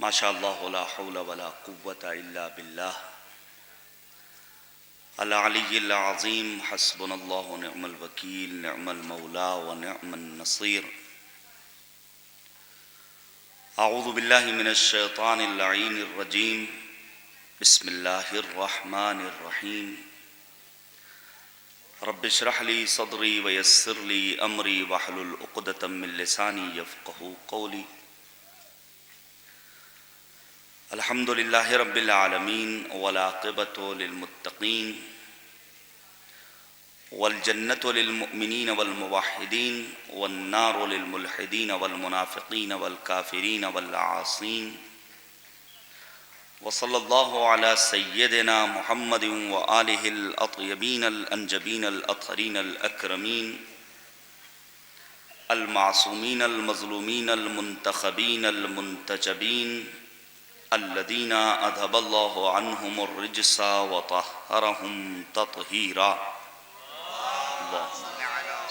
ماشاء اللہ لا حول ولا قوة الا باللہ العلی العظیم حسبنا اللہ ونعم الوکیل نعم المولا ونعم النصیر اعوذ باللہ من الشیطان اللعین الرجیم بسم اللہ الرحمن الرحیم رب اشرح لی صدری ویسر لی امری واحلل عقدۃ من لسانی یفقہوا قولی الحمد للہ رب العالمین والعاقبۃ للمتقین والجنۃ للمؤمنین والموحدین والنار للملحدین والمنافقین والکافرین والعاصین وصلی اللہ علی سیدنا محمد وآلہ الاطیبین الانجبین الاطہرین الاکرمین المعصومین المظلومین المنتخبین المنتجبین الذین اذهب اللہ عنہم الرجس وطہرہم تطہیرا اللہم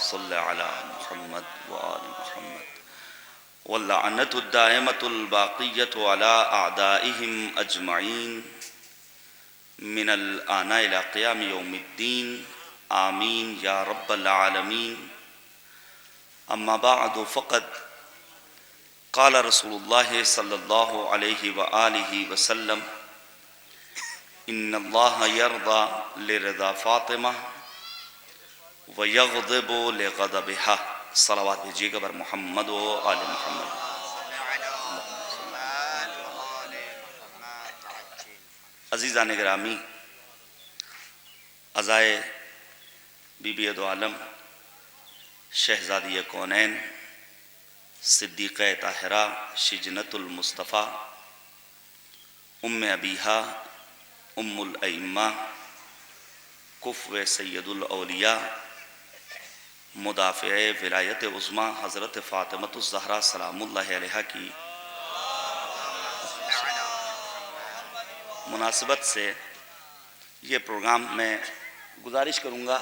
صلی علی محمد وآل محمد واللعنۃ الدائمۃ الباقیۃ علی اعدائہم اجمعین من الآن الی قیام یوم الدین آمین یا رب العالمین اما بعد فقد قال رسول اللہ صلی اللہ علیہ وآلہ وسلم ان اللہ یرضى لرضا فاطمہ ویغضب لغضبها صلوات بھیجیے گا بر محمد و آل محمد۔ عزیزان گرامی، عزائے بی بی دو عالم شہزادی کونین صدیقہ طاہرہ شجنۃ المصطفیٰ ام ابیہا ام الائمہ کفو سید الاولیاء مدافع ولایت عظمیٰ حضرت فاطمۃ الزہرا سلام اللہ علیہا کی مناسبت سے یہ پروگرام میں گزارش کروں گا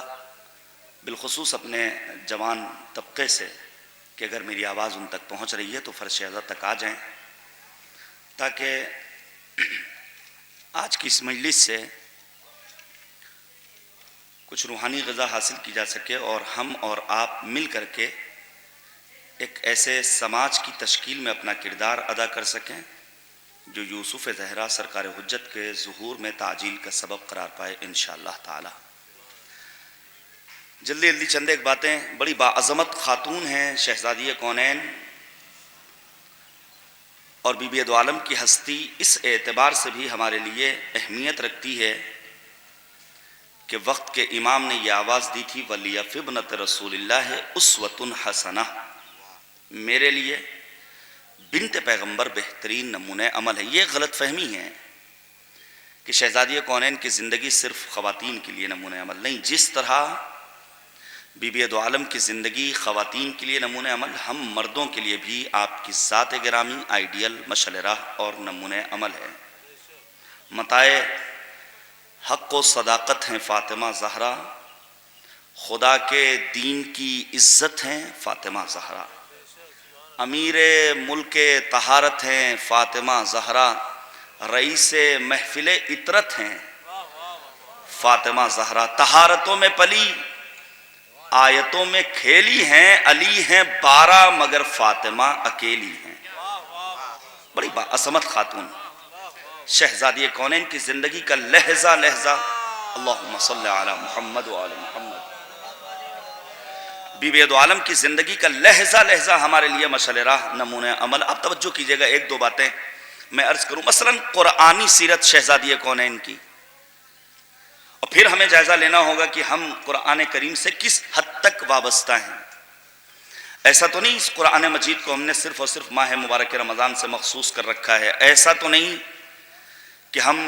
بالخصوص اپنے جوان طبقے سے کہ اگر میری آواز ان تک پہنچ رہی ہے تو فرش اعضا تک آ جائیں تاکہ آج کی اس مجلس سے کچھ روحانی غذا حاصل کی جا سکے اور ہم اور آپ مل کر کے ایک ایسے سماج کی تشکیل میں اپنا کردار ادا کر سکیں جو یوسف زہرا سرکار حجت کے ظہور میں تعجیل کا سبب قرار پائے انشاءاللہ تعالی۔ جلدی جلدی چند ایک باتیں۔ بڑی باعظمت خاتون ہیں شہزادی کونین، اور بی بی دو عالم کی ہستی اس اعتبار سے بھی ہمارے لیے اہمیت رکھتی ہے کہ وقت کے امام نے یہ آواز دی تھی وَلِيَ فِي ابْنَةِ رسول اللہ اُسْوَةٌ حَسَنَةٌ، میرے لیے بنت پیغمبر بہترین نمونہ عمل ہے۔ یہ غلط فہمی ہے کہ شہزادی کونین کی زندگی صرف خواتین کے لیے نمونہ عمل نہیں۔ جس طرح بی بی دو عالم کی زندگی خواتین کے لیے نمونہ عمل، ہم مردوں کے لیے بھی آپ کی ذات گرامی آئیڈیل مشعل راہ اور نمونہ عمل ہے۔ متاع حق و صداقت ہیں فاطمہ زہرا، خدا کے دین کی عزت ہیں فاطمہ زہرا، امیر ملک طہارت ہیں فاطمہ زہرا، رئیس محفل عطرت ہیں فاطمہ زہرا، طہارتوں میں پلی آیتوں میں کھیلی ہیں، علی ہیں 12 مگر فاطمہ اکیلی ہیں۔ بڑی باعظمت خاتون، شہزادی کونین کی زندگی کا لہجہ لہجہ اللہم صلی علی محمد و آل محمد، بی بی دو عالم کی زندگی کا لہجہ لہجہ ہمارے لیے مشعل راہ نمونہ عمل۔ اب توجہ کیجئے گا، ایک دو باتیں میں عرض کروں، مثلا قرآنی سیرت شہزادی کونین کی، اور پھر ہمیں جائزہ لینا ہوگا کہ ہم قرآن کریم سے کس حد تک وابستہ ہیں۔ ایسا تو نہیں اس قرآن مجید کو ہم نے صرف اور صرف ماہ مبارک رمضان سے مخصوص کر رکھا ہے، ایسا تو نہیں کہ ہم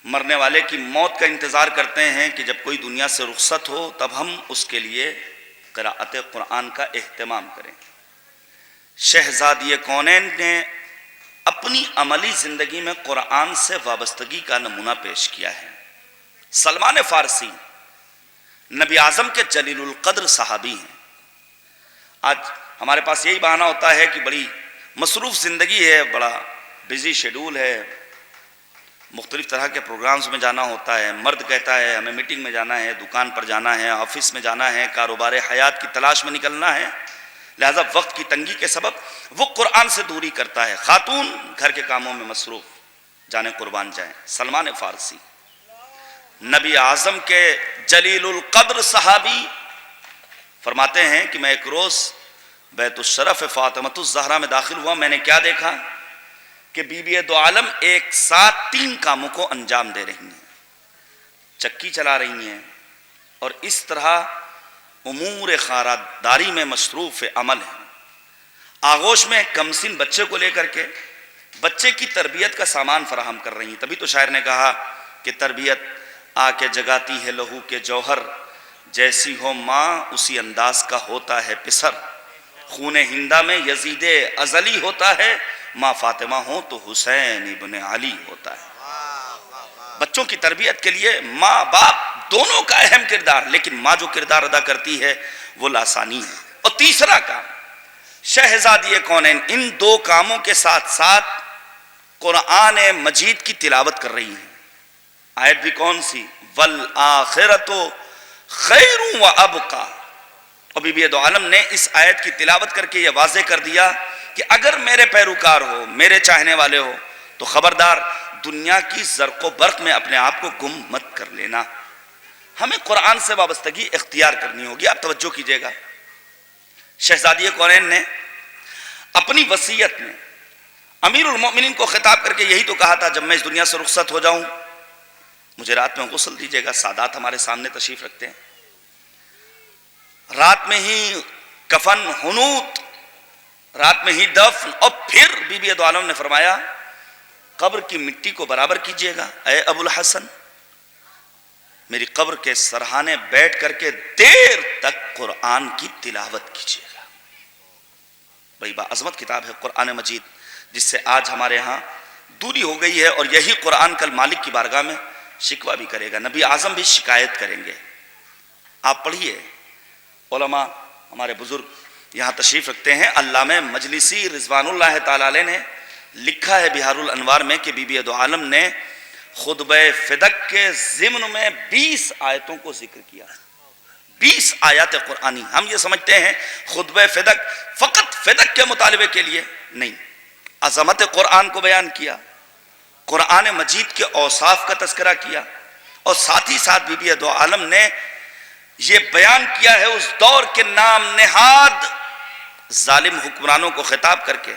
مرنے والے کی موت کا انتظار کرتے ہیں کہ جب کوئی دنیا سے رخصت ہو تب ہم اس کے لیے قراءت قرآن کا اہتمام کریں۔ شہزادی کونین نے اپنی عملی زندگی میں قرآن سے وابستگی کا نمونہ پیش کیا ہے۔ سلمان فارسی نبی اعظم کے جلیل القدر صحابی ہیں۔ آج ہمارے پاس یہی بہانہ ہوتا ہے کہ بڑی مصروف زندگی ہے، بڑا بزی شیڈول ہے، مختلف طرح کے پروگرامز میں جانا ہوتا ہے، مرد کہتا ہے ہمیں میٹنگ میں جانا ہے، دکان پر جانا ہے، آفس میں جانا ہے، کاروبار حیات کی تلاش میں نکلنا ہے، لہذا وقت کی تنگی کے سبب وہ قرآن سے دوری کرتا ہے۔ خاتون گھر کے کاموں میں مصروف، جانے قربان جائیں۔ سلمان فارسی نبی اعظم کے جلیل القدر صحابی فرماتے ہیں کہ میں ایک روز بیت الشرف فاطمۃ الزہرا میں داخل ہوا، میں نے کیا دیکھا کہ بی بی دو عالم ایک ساتھ 3 کاموں کو انجام دے رہی ہیں، چکی چلا رہی ہیں اور اس طرح امور خارداری میں مصروف عمل ہیں۔ آغوش میں کمسن بچے کو لے کر کے بچے کی تربیت کا سامان فراہم کر رہی ہیں۔ تبھی تو شاعر نے کہا کہ تربیت آ کے جگاتی ہے لہو کے جوہر، جیسی ہو ماں اسی انداز کا ہوتا ہے پسر، خون ہندہ میں یزید ازلی ہوتا ہے، ماں فاطمہ ہو تو حسین ابن علی ہوتا ہے۔ بچوں کی تربیت کے لیے ماں باپ دونوں کا اہم کردار، لیکن ماں جو کردار ادا کرتی ہے وہ لاسانی ہے۔ اور تیسرا کام شہزادی کونین ان 2 کاموں کے ساتھ ساتھ قرآن مجید کی تلاوت کر رہی ہیں۔ آیت بھی کون سی؟ والآخرۃ خیر و ابقیٰ۔ اور بی بی دو عالم نے اس آیت کی تلاوت کر کے یہ واضح کر دیا کہ اگر میرے پیروکار ہو، میرے چاہنے والے ہو، تو خبردار دنیا کی زرق و برق میں اپنے آپ کو گم مت کر لینا۔ ہمیں قرآن سے وابستگی اختیار کرنی ہوگی۔ آپ توجہ کیجئے گا، شہزادی کونین نے اپنی وصیت میں امیر المؤمنین کو خطاب کر کے یہی تو کہا تھا، جب میں اس دنیا سے رخصت ہو جاؤں مجھے رات میں غسل دیجئے گا۔ سادات ہمارے سامنے تشریف رکھتے ہیں، رات میں ہی کفن، حنوط، رات میں ہی دفن۔ اور پھر بی بی دو عالم نے فرمایا قبر کی مٹی کو برابر کیجئے گا، اے ابو الحسن میری قبر کے سرہانے بیٹھ کر کے دیر تک قرآن کی تلاوت کیجئے گا۔ بڑی باعظمت کتاب ہے قرآن مجید، جس سے آج ہمارے ہاں دوری ہو گئی ہے، اور یہی قرآن کل مالک کی بارگاہ میں شکوہ بھی کرے گا، نبی اعظم بھی شکایت کریں گے۔ آپ پڑھیے، علماء ہمارے بزرگ یہاں تشریف رکھتے ہیں، علامہ مجلسی رضوان اللہ تعالی علیہ نے لکھا ہے بہار الانوار میں کہ بی بی دو عالم نے خطبہ فدق کے ضمن میں 20 آیتوں کو ذکر کیا، 20 آیات قرآنی۔ ہم یہ سمجھتے ہیں خطبہ فدق فقط فدق کے مطالبے کے لیے نہیں، عظمت قرآن کو بیان کیا، قرآن مجید کے اوصاف کا تذکرہ کیا، اور ساتھ ہی ساتھ بی بی دو عالم نے یہ بیان کیا ہے اس دور کے نام نہاد ظالم حکمرانوں کو خطاب کر کے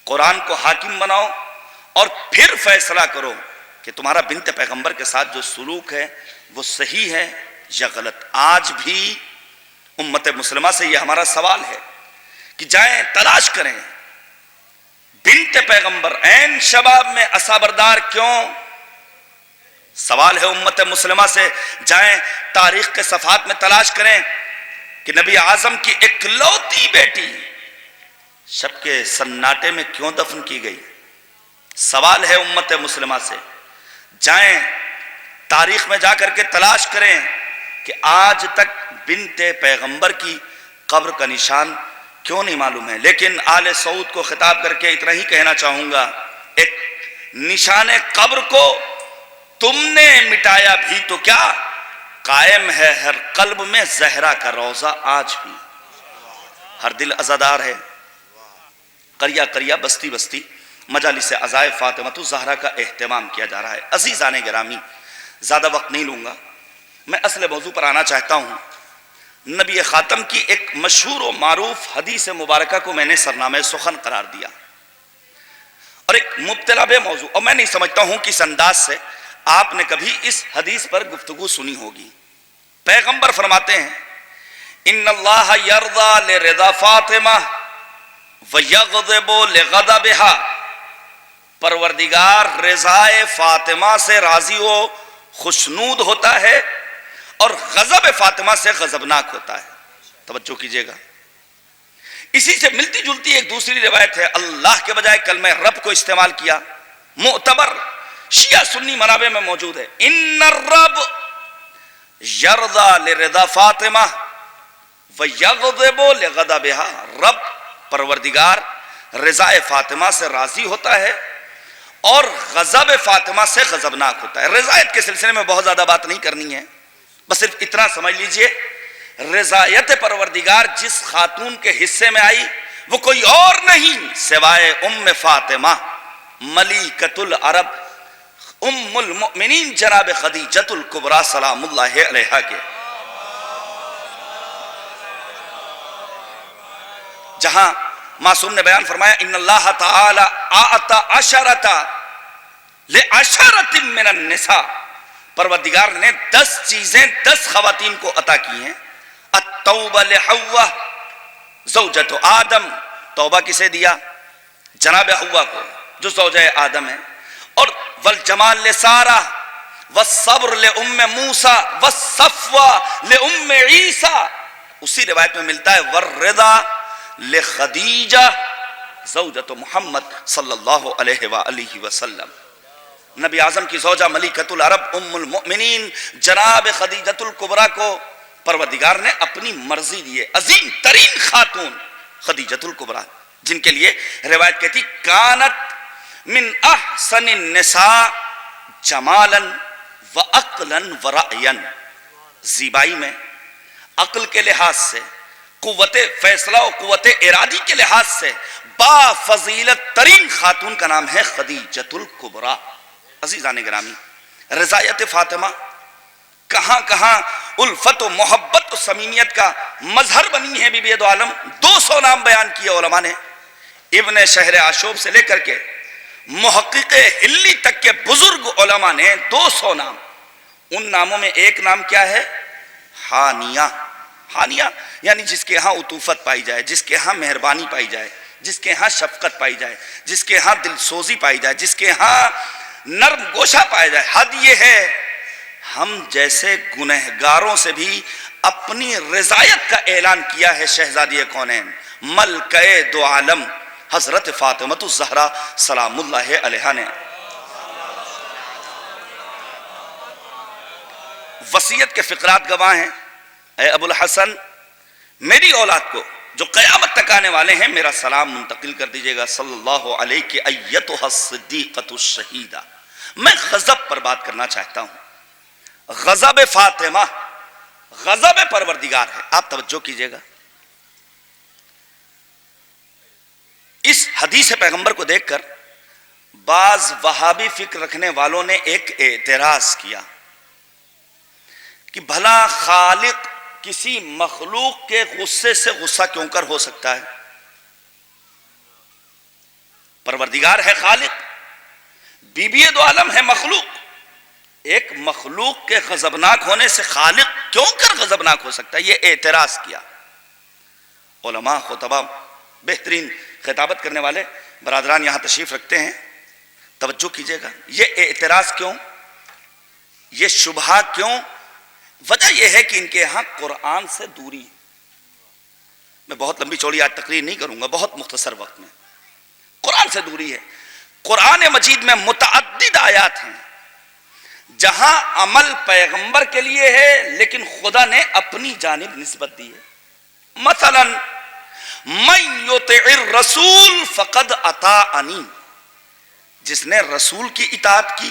قرآن کو حاکم بناؤ اور پھر فیصلہ کرو کہ تمہارا بنت پیغمبر کے ساتھ جو سلوک ہے وہ صحیح ہے یا غلط۔ آج بھی امت مسلمہ سے یہ ہمارا سوال ہے کہ جائیں تلاش کریں، بنت پیغمبر عین شباب میں عصابردار کیوں؟ سوال ہے امت مسلمہ سے، جائیں تاریخ کے صفحات میں تلاش کریں کہ نبی اعظم کی اکلوتی بیٹی شب کے سناٹے میں کیوں دفن کی گئی؟ سوال ہے امت مسلمہ سے، جائیں تاریخ میں جا کر کے تلاش کریں کہ آج تک بنت پیغمبر کی قبر کا نشان کیوں نہیں معلوم ہے۔ لیکن آل سعود کو خطاب کر کے اتنا ہی کہنا چاہوں گا، ایک نشان قبر کو تم نے مٹایا بھی تو کیا، قائم ہے ہر قلب میں زہرا کا روضہ آج بھی، ہر دل عزادار ہے۔ قریہ قریہ بستی بستی مجالس عزائے فاطمۃ الزہرا کا اہتمام کیا جا رہا ہے۔ عزیزان گرامی، زیادہ وقت نہیں لوں گا، میں اصل موضوع پر آنا چاہتا ہوں۔ نبی خاتم کی ایک مشہور و معروف حدیث مبارکہ کو میں نے سرنامہ سخن قرار دیا، اور ایک مبتلا بے موضوع، اور میں نہیں سمجھتا ہوں کہ اس انداز سے آپ نے کبھی اس حدیث پر گفتگو سنی ہوگی۔ پیغمبر فرماتے ہیں ان اللہ یرضی لرضا فاطمہ ویغضب لغضبها، پروردگار رضائے فاطمہ سے راضی ہو، خوشنود ہوتا ہے، اور غضب فاطمہ سے غضبناک ہوتا ہے۔ توجہ کیجئے گا، اسی سے ملتی جلتی ایک دوسری روایت ہے، اللہ کے بجائے کلمہ رب کو استعمال کیا، معتبر شیعہ سنی منابع میں موجود ہے۔ ان الرب یرضی لرضا فاطمہ ویغضب لغضبها، رب پروردگار رضائے فاطمہ سے راضی ہوتا ہے اور غضب فاطمہ سے غضبناک ہوتا ہے. رضایت کے سلسلے میں بہت زیادہ بات نہیں کرنی ہے، بس صرف اتنا سمجھ لیجئے، رضایت پروردگار جس خاتون کے حصے میں آئی وہ کوئی اور نہیں سوائے ام فاطمہ ملکۃ العرب ام المؤمنین جناب خدیجۃ الکبریٰ سلام اللہ علیہا کے. جہاں معصوم نے بیان فرمایا ان اللہ تعالی اعطى عشرۃ لعشرۃ من النساء، پروردگار نے 10 چیزیں 10 خواتین کو عطا کی ہیں. التوبہ لحوا زوجۃ آدم، توبہ کسے دیا؟ جناب حوا کو جو زوجہ آدم ہے. اور والجمال لسارہ، والصبر لام موسیٰ، والصفوہ لام عیسیٰ. اسی روایت میں ملتا ہے والرضا لخدیجہ زوجۃ محمد صلی اللہ علیہ وآلہ وسلم. نبی اعظم کی زوجہ ملکۃ العرب ام المؤمنین جناب خدیجۃ الکبریٰ کو پروردگار نے اپنی مرضی دیے. عظیم ترین خاتون خدیجۃ الکبریٰ، جن کے لیے روایت کہتی کانت من احسن النساء جمالا وعقلا ورأیا، زیبائی میں، عقل کے لحاظ سے، قوت فیصلہ و قوت ارادی کے لحاظ سے با فضیلت ترین خاتون کا نام ہے خدیجۃ الکبریٰ. عزیزان گرامی، رضایت فاطمہ کہاں کہاں الفت و محبت و صمیمیت کا مظہر بنی ہے بی بی دو عالم. 200 نام بیان کیے علماء نے، ابن شہر عاشوب سے لے کر کے محقق ہلی تک کے بزرگ علماء نے 200 نام. ان ناموں میں ایک نام کیا ہے؟ حانیہ. حانیہ یعنی جس کے ہاں عطوفت پائی جائے، جس کے ہاں مہربانی پائی جائے، جس کے ہاں شفقت پائی جائے، جس کے ہاں دل سوزی پائی جائے، جس کے ہاں نرم گوشہ پایا جائے. حد یہ ہے ہم جیسے گنہگاروں سے بھی اپنی رضایت کا اعلان کیا ہے شہزادی کونین ملکہ دو عالم حضرت فاطمہ الزہرا سلام اللہ علیہا نے. وصیت کے فقرات گواہ ہیں. اے ابو الحسن، میری اولاد کو جو قیامت تک آنے والے ہیں میرا سلام منتقل کر دیجئے گا صلی اللہ علیہ کہ ایتھا الصدیقۃ الشہیدہ. میں غضب پر بات کرنا چاہتا ہوں. غضب فاطمہ غضب پروردگار ہے. آپ توجہ کیجئے گا، اس حدیث پیغمبر کو دیکھ کر بعض وہابی فکر رکھنے والوں نے ایک اعتراض کیا کہ بھلا خالق کسی مخلوق کے غصے سے غصہ کیوں کر ہو سکتا ہے؟ پروردگار ہے خالق، بی بی دو عالم ہے مخلوق. ایک مخلوق کے غضبناک ہونے سے خالق کیوں کر غضبناک ہو سکتا ہے؟ یہ اعتراض کیا. علماء خطبہ بہترین خطابت کرنے والے برادران یہاں تشریف رکھتے ہیں، توجہ کیجئے گا. یہ اعتراض کیوں، یہ شبہہ کیوں؟ وجہ یہ ہے کہ ان کے یہاں قرآن سے دوری ہے. میں بہت لمبی چوڑی آج تقریر نہیں کروں گا، بہت مختصر وقت میں. قرآن سے دوری ہے. قرآن مجید میں متعدد آیات ہیں جہاں عمل پیغمبر کے لیے ہے لیکن خدا نے اپنی جانب نسبت دی ہے. مثلا من یطع الرسول فقد اطاعنی، جس نے رسول کی اطاعت کی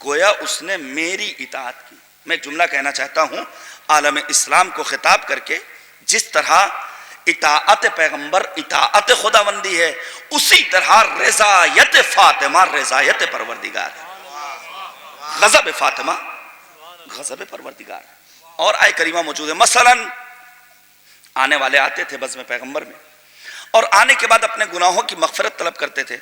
گویا اس نے میری اطاعت کی. میں ایک جملہ کہنا چاہتا ہوں عالم اسلام کو خطاب کر کے، جس طرح اطاعت پیغمبر اطاعت خداوندی ہے، اسی طرح رضایت فاطمہ رضایت پروردگار ہے. غضب فاطمہ غضب پروردگار ہے. اور آیہ کریمہ موجود ہے. مثلا آنے والے آتے تھے بزم پیغمبر میں اور آنے کے بعد اپنے گناہوں کی مغفرت طلب کرتے تھے،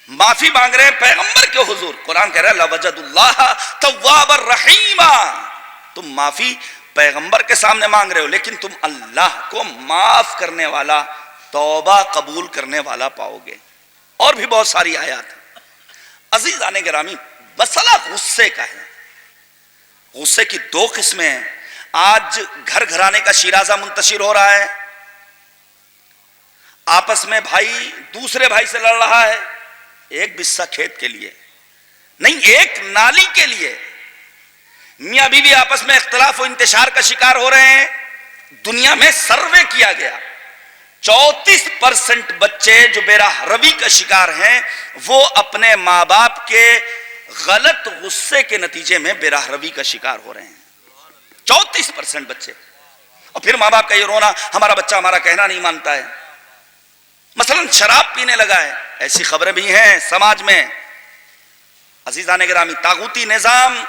معافی مانگ رہے ہیں پیغمبر کے حضور. قرآن کہہ رہا ہے لَوَجَدُ اللَّهَ تَوَّابًا رَحِيمًا. تم معافی پیغمبر کے سامنے مانگ رہے ہو لیکن تم اللہ کو معاف کرنے والا، توبہ قبول کرنے والا پاؤ گے. اور بھی بہت ساری آیات ہیں. عزیزان گرامی، مسئلہ غصے کا ہے. غصے کی 2 قسمیں ہیں. آج گھر گھرانے کا شیرازہ منتشر ہو رہا ہے، آپس میں بھائی دوسرے بھائی سے لڑ رہا ہے، ایک بسہ کھیت کے لیے نہیں، ایک نالی کے لیے. میاں بیوی آپس میں اختلاف و انتشار کا شکار ہو رہے ہیں. دنیا میں سروے کیا گیا، 34% بچے جو بیراہ روی کا شکار ہیں وہ اپنے ماں باپ کے غلط غصے کے نتیجے میں بیراہ روی کا شکار ہو رہے ہیں. 34% بچے. اور پھر ماں باپ کا یہ رونا ہمارا بچہ ہمارا کہنا نہیں مانتا ہے. مثلا شراب پینے لگا ہے، ایسی خبریں بھی ہیں سماج میں. عزیزان گرامی، طاغوتی نظام،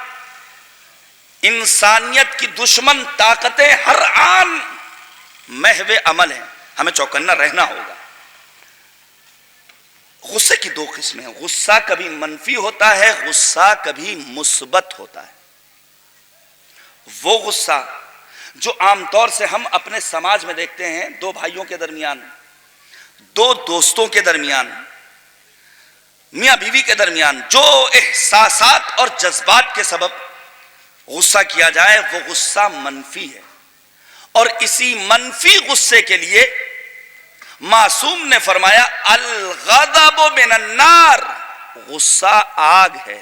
انسانیت کی دشمن طاقتیں ہر آن محو عمل ہیں. ہمیں چوکنا رہنا ہوگا. غصے کی دو قسمیں ہیں. غصہ کبھی منفی ہوتا ہے، غصہ کبھی مثبت ہوتا ہے. وہ غصہ جو عام طور سے ہم اپنے سماج میں دیکھتے ہیں، دو بھائیوں کے درمیان، دو دوستوں کے درمیان، میاں بیوی کے درمیان جو احساسات اور جذبات کے سبب غصہ کیا جائے وہ غصہ منفی ہے. اور اسی منفی غصے کے لیے معصوم نے فرمایا الغضب من النار، غصہ آگ ہے.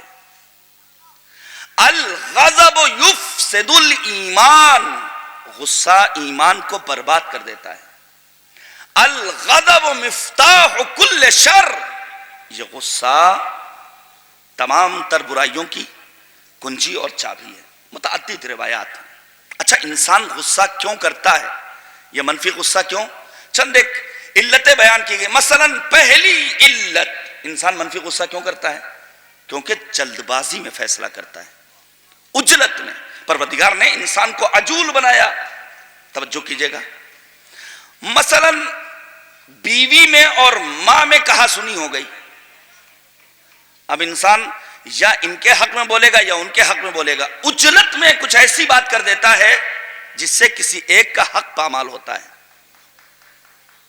الغضب یفسد الایمان، غصہ ایمان کو برباد کر دیتا ہے. الغضب مفتاح کل شر، یہ غصہ تمام تر برائیوں کی کنجی اور چابی ہے. متعدد روایات. اچھا، انسان غصہ کیوں کرتا ہے؟ یہ منفی غصہ کیوں؟ چند ایک علتیں بیان کی گئی. مثلا پہلی علت، انسان منفی غصہ کیوں کرتا ہے؟ کیونکہ جلد بازی میں فیصلہ کرتا ہے، عجلت میں. پروردگار نے انسان کو عجول بنایا. توجہ کیجئے گا. مثلا بیوی میں اور ماں میں کہا سنی ہو گئی. اب انسان یا ان کے حق میں بولے گا یا ان کے حق میں بولے گا. عجلت میں کچھ ایسی بات کر دیتا ہے جس سے کسی ایک کا حق پامال ہوتا ہے.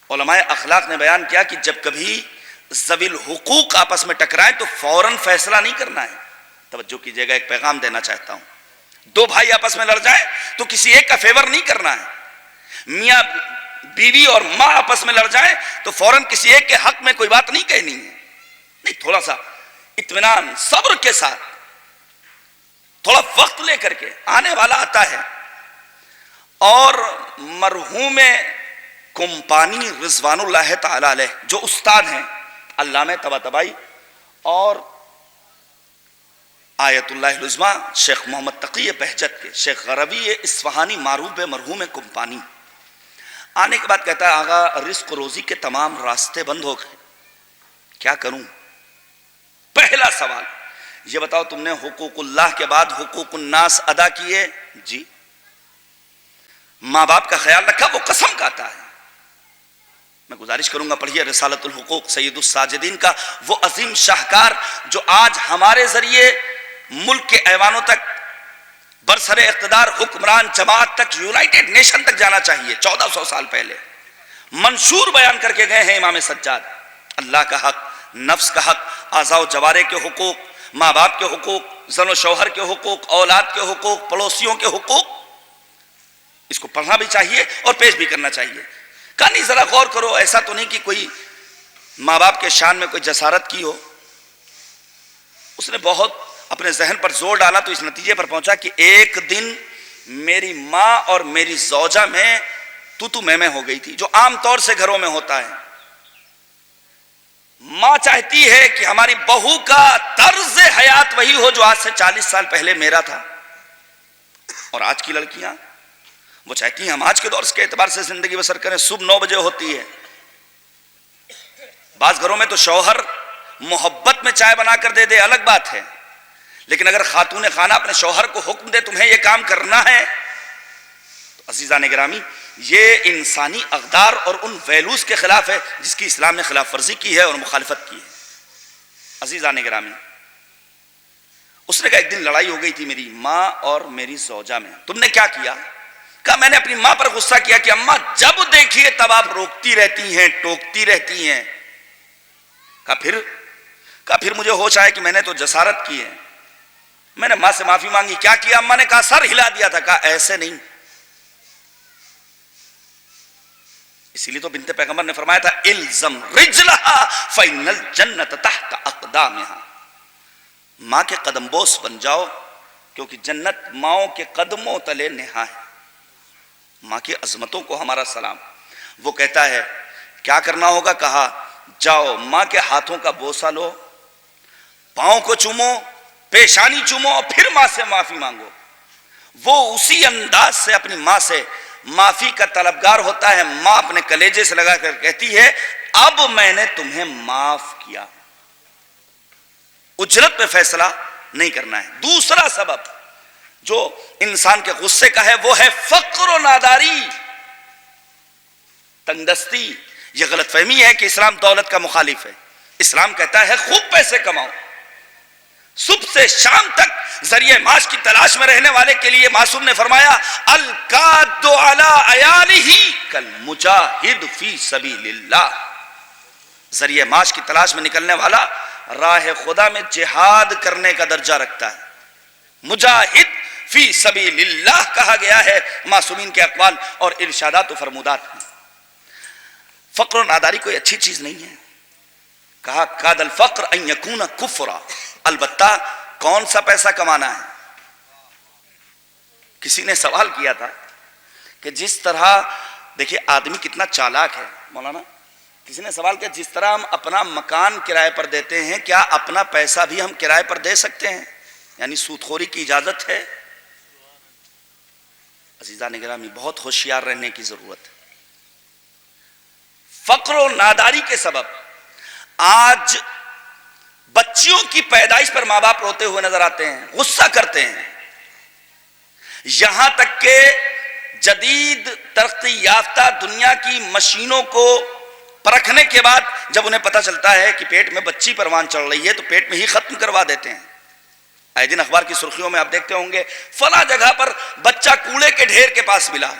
علماء اخلاق نے بیان کیا کہ جب کبھی ذوی الحقوق آپس میں ٹکرائیں تو فوراً فیصلہ نہیں کرنا ہے. توجہ کیجئے گا، ایک پیغام دینا چاہتا ہوں. دو بھائی آپس میں لڑ جائیں تو کسی ایک کا فیور نہیں کرنا ہے. میاں بیوی اور ماں آپس میں لڑ جائیں تو فوراً کسی ایک کے حق میں کوئی بات نہیں کہنی ہے. نہیں، تھوڑا سا اطمینان، صبر کے ساتھ، تھوڑا وقت لے کر کے. آنے والا آتا ہے. اور مرحوم کمپانی رضوان اللہ تعالی علیہ جو استاد ہیں، علامہ طباطبائی اور آیت اللہ العظمیٰ شیخ محمد تقی بہجت کے، شیخ غروی اصفہانی معروف مرحوم کمپانی، آنے کے بعد کہتا ہے آغا رزق روزی کے تمام راستے بند ہو گئے، کیا کروں؟ پہلا سوال یہ بتاؤ، تم نے حقوق اللہ کے بعد حقوق الناس ادا کیے؟ جی. ماں باپ کا خیال رکھا؟ وہ قسم کھاتا ہے. میں گزارش کروں گا پڑھیے رسالۃ الحقوق سید الساجدین کا، وہ عظیم شاہکار جو آج ہمارے ذریعے ملک کے ایوانوں تک، برسر اقتدار حکمران جماعت تک، یونائٹڈ نیشن تک جانا چاہیے. 1400 سال پہلے منشور بیان کر کے گئے ہیں امام سجاد. اللہ کا حق، نفس کا حق، اعضاء و جوارح کے حقوق، ماں باپ کے حقوق، زن و شوہر کے حقوق، اولاد کے حقوق، پڑوسیوں کے حقوق. اس کو پڑھنا بھی چاہیے اور پیش بھی کرنا چاہیے. کہانی ذرا غور کرو، ایسا تو نہیں کہ کوئی ماں باپ کے شان میں کوئی جسارت کی ہو. اس نے بہت اپنے ذہن پر زور ڈالا تو اس نتیجے پر پہنچا کہ ایک دن میری ماں اور میری زوجہ میں تو میں ہو گئی تھی، جو عام طور سے گھروں میں ہوتا ہے. ماں چاہتی ہے کہ ہماری بہو کا طرز حیات وہی ہو جو آج سے 40 سال پہلے میرا تھا. اور آج کی لڑکیاں وہ چاہتی ہیں ہم آج کے دور کے اعتبار سے زندگی بسر کریں. صبح 9 بجے ہوتی ہے. بعض گھروں میں تو شوہر محبت میں چائے بنا کر دے دے، الگ بات ہے. لیکن اگر خاتون خانہ اپنے شوہر کو حکم دے تمہیں یہ کام کرنا ہے، تو عزیزان گرامی یہ انسانی اقدار اور ان ویلوز کے خلاف ہے جس کی اسلام نے خلاف ورزی کی ہے اور مخالفت کی ہے. عزیزان گرامی، اس نے کہا ایک دن لڑائی ہو گئی تھی میری ماں اور میری زوجہ میں. تم نے کیا کیا؟ کہا میں نے اپنی ماں پر غصہ کیا کہ اماں جب دیکھیے تب آپ روکتی رہتی ہیں، ٹوکتی رہتی ہیں. کہا پھر مجھے ہوش آیا کہ میں نے تو جسارت کی ہے. میں نے ماں سے معافی مانگی. کیا کیا؟ اماں نے کہا سر ہلا دیا تھا. کہا ایسے نہیں. اسی لیے تو بنت پیغمبر نے فرمایا تھا الزم رجلہا فإن الجنت تحت اقدامہا. ماں کے قدم بوس بن جاؤ کیونکہ جنت ماؤں کے قدموں تلے نہا ہے. ماں کی عظمتوں کو ہمارا سلام. وہ کہتا ہے کیا کرنا ہوگا؟ کہا جاؤ ماں کے ہاتھوں کا بوسہ لو، پاؤں کو چومو، پیشانی چومو اور پھر ماں سے معافی مانگو۔ وہ اسی انداز سے اپنی ماں سے معافی کا طلبگار ہوتا ہے۔ ماں اپنے کلیجے سے لگا کر کہتی ہے اب میں نے تمہیں معاف کیا۔ اجرت پہ فیصلہ نہیں کرنا ہے۔ دوسرا سبب جو انسان کے غصے کا ہے وہ ہے فقر و ناداری، تنگ دستی۔ یہ غلط فہمی ہے کہ اسلام دولت کا مخالف ہے۔ اسلام کہتا ہے خوب پیسے کماؤ۔ صبح سے شام تک ذریعہ معاش کی تلاش میں رہنے والے کے لیے معصوم نے فرمایا القاد علی عیالہ کالمجاہد فی سبیل اللہ۔ ذریعہ معاش کی تلاش میں نکلنے والا راہ خدا میں جہاد کرنے کا درجہ رکھتا ہے۔ مجاہد فی سبیل اللہ کہا گیا ہے معصومین کے اقوال اور ارشادات و فرمودات میں۔ فقر و ناداری کوئی اچھی چیز نہیں ہے۔ کہا کاد الفقر ان یکون کفرا، البتہ کون سا پیسہ کمانا ہے؟ کسی نے سوال کیا تھا کہ جس طرح دیکھیے آدمی کتنا چالاک ہے مولانا، کسی نے سوال کیا جس طرح ہم اپنا مکان کرائے پر دیتے ہیں کیا اپنا پیسہ بھی ہم کرائے پر دے سکتے ہیں؟ یعنی سود خوری کی اجازت ہے؟ عزیزان گرامی بہت ہوشیار رہنے کی ضرورت ہے۔ فقر و ناداری کے سبب آج بچیوں کی پیدائش پر ماں باپ روتے ہوئے نظر آتے ہیں، غصہ کرتے ہیں، یہاں تک کہ جدید ترقی یافتہ دنیا کی مشینوں کو پرکھنے کے بعد جب انہیں پتہ چلتا ہے کہ پیٹ میں بچی پروان چڑھ رہی ہے تو پیٹ میں ہی ختم کروا دیتے ہیں۔ آئے دن اخبار کی سرخیوں میں آپ دیکھتے ہوں گے فلاں جگہ پر بچہ کوڑے کے ڈھیر کے پاس ملا۔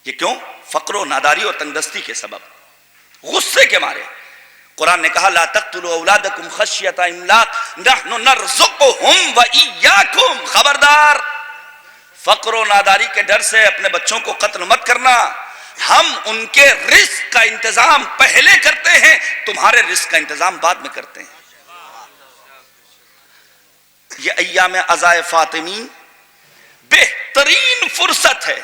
یہ کیوں؟ فقر و ناداری اور تنگدستی کے سبب، غصے کے مارے۔ قرآن نے کہا لا تقتلوا اولادکم خشیۃ املاق نحن نرزقهم وإیاکم، خبردار فقر و ناداری کے ڈر سے اپنے بچوں کو قتل مت کرنا، ہم ان کے رزق کا انتظام پہلے کرتے ہیں، تمہارے رزق کا انتظام بعد میں کرتے ہیں۔ یہ ایام عزائے فاطمی بہترین فرصت ہے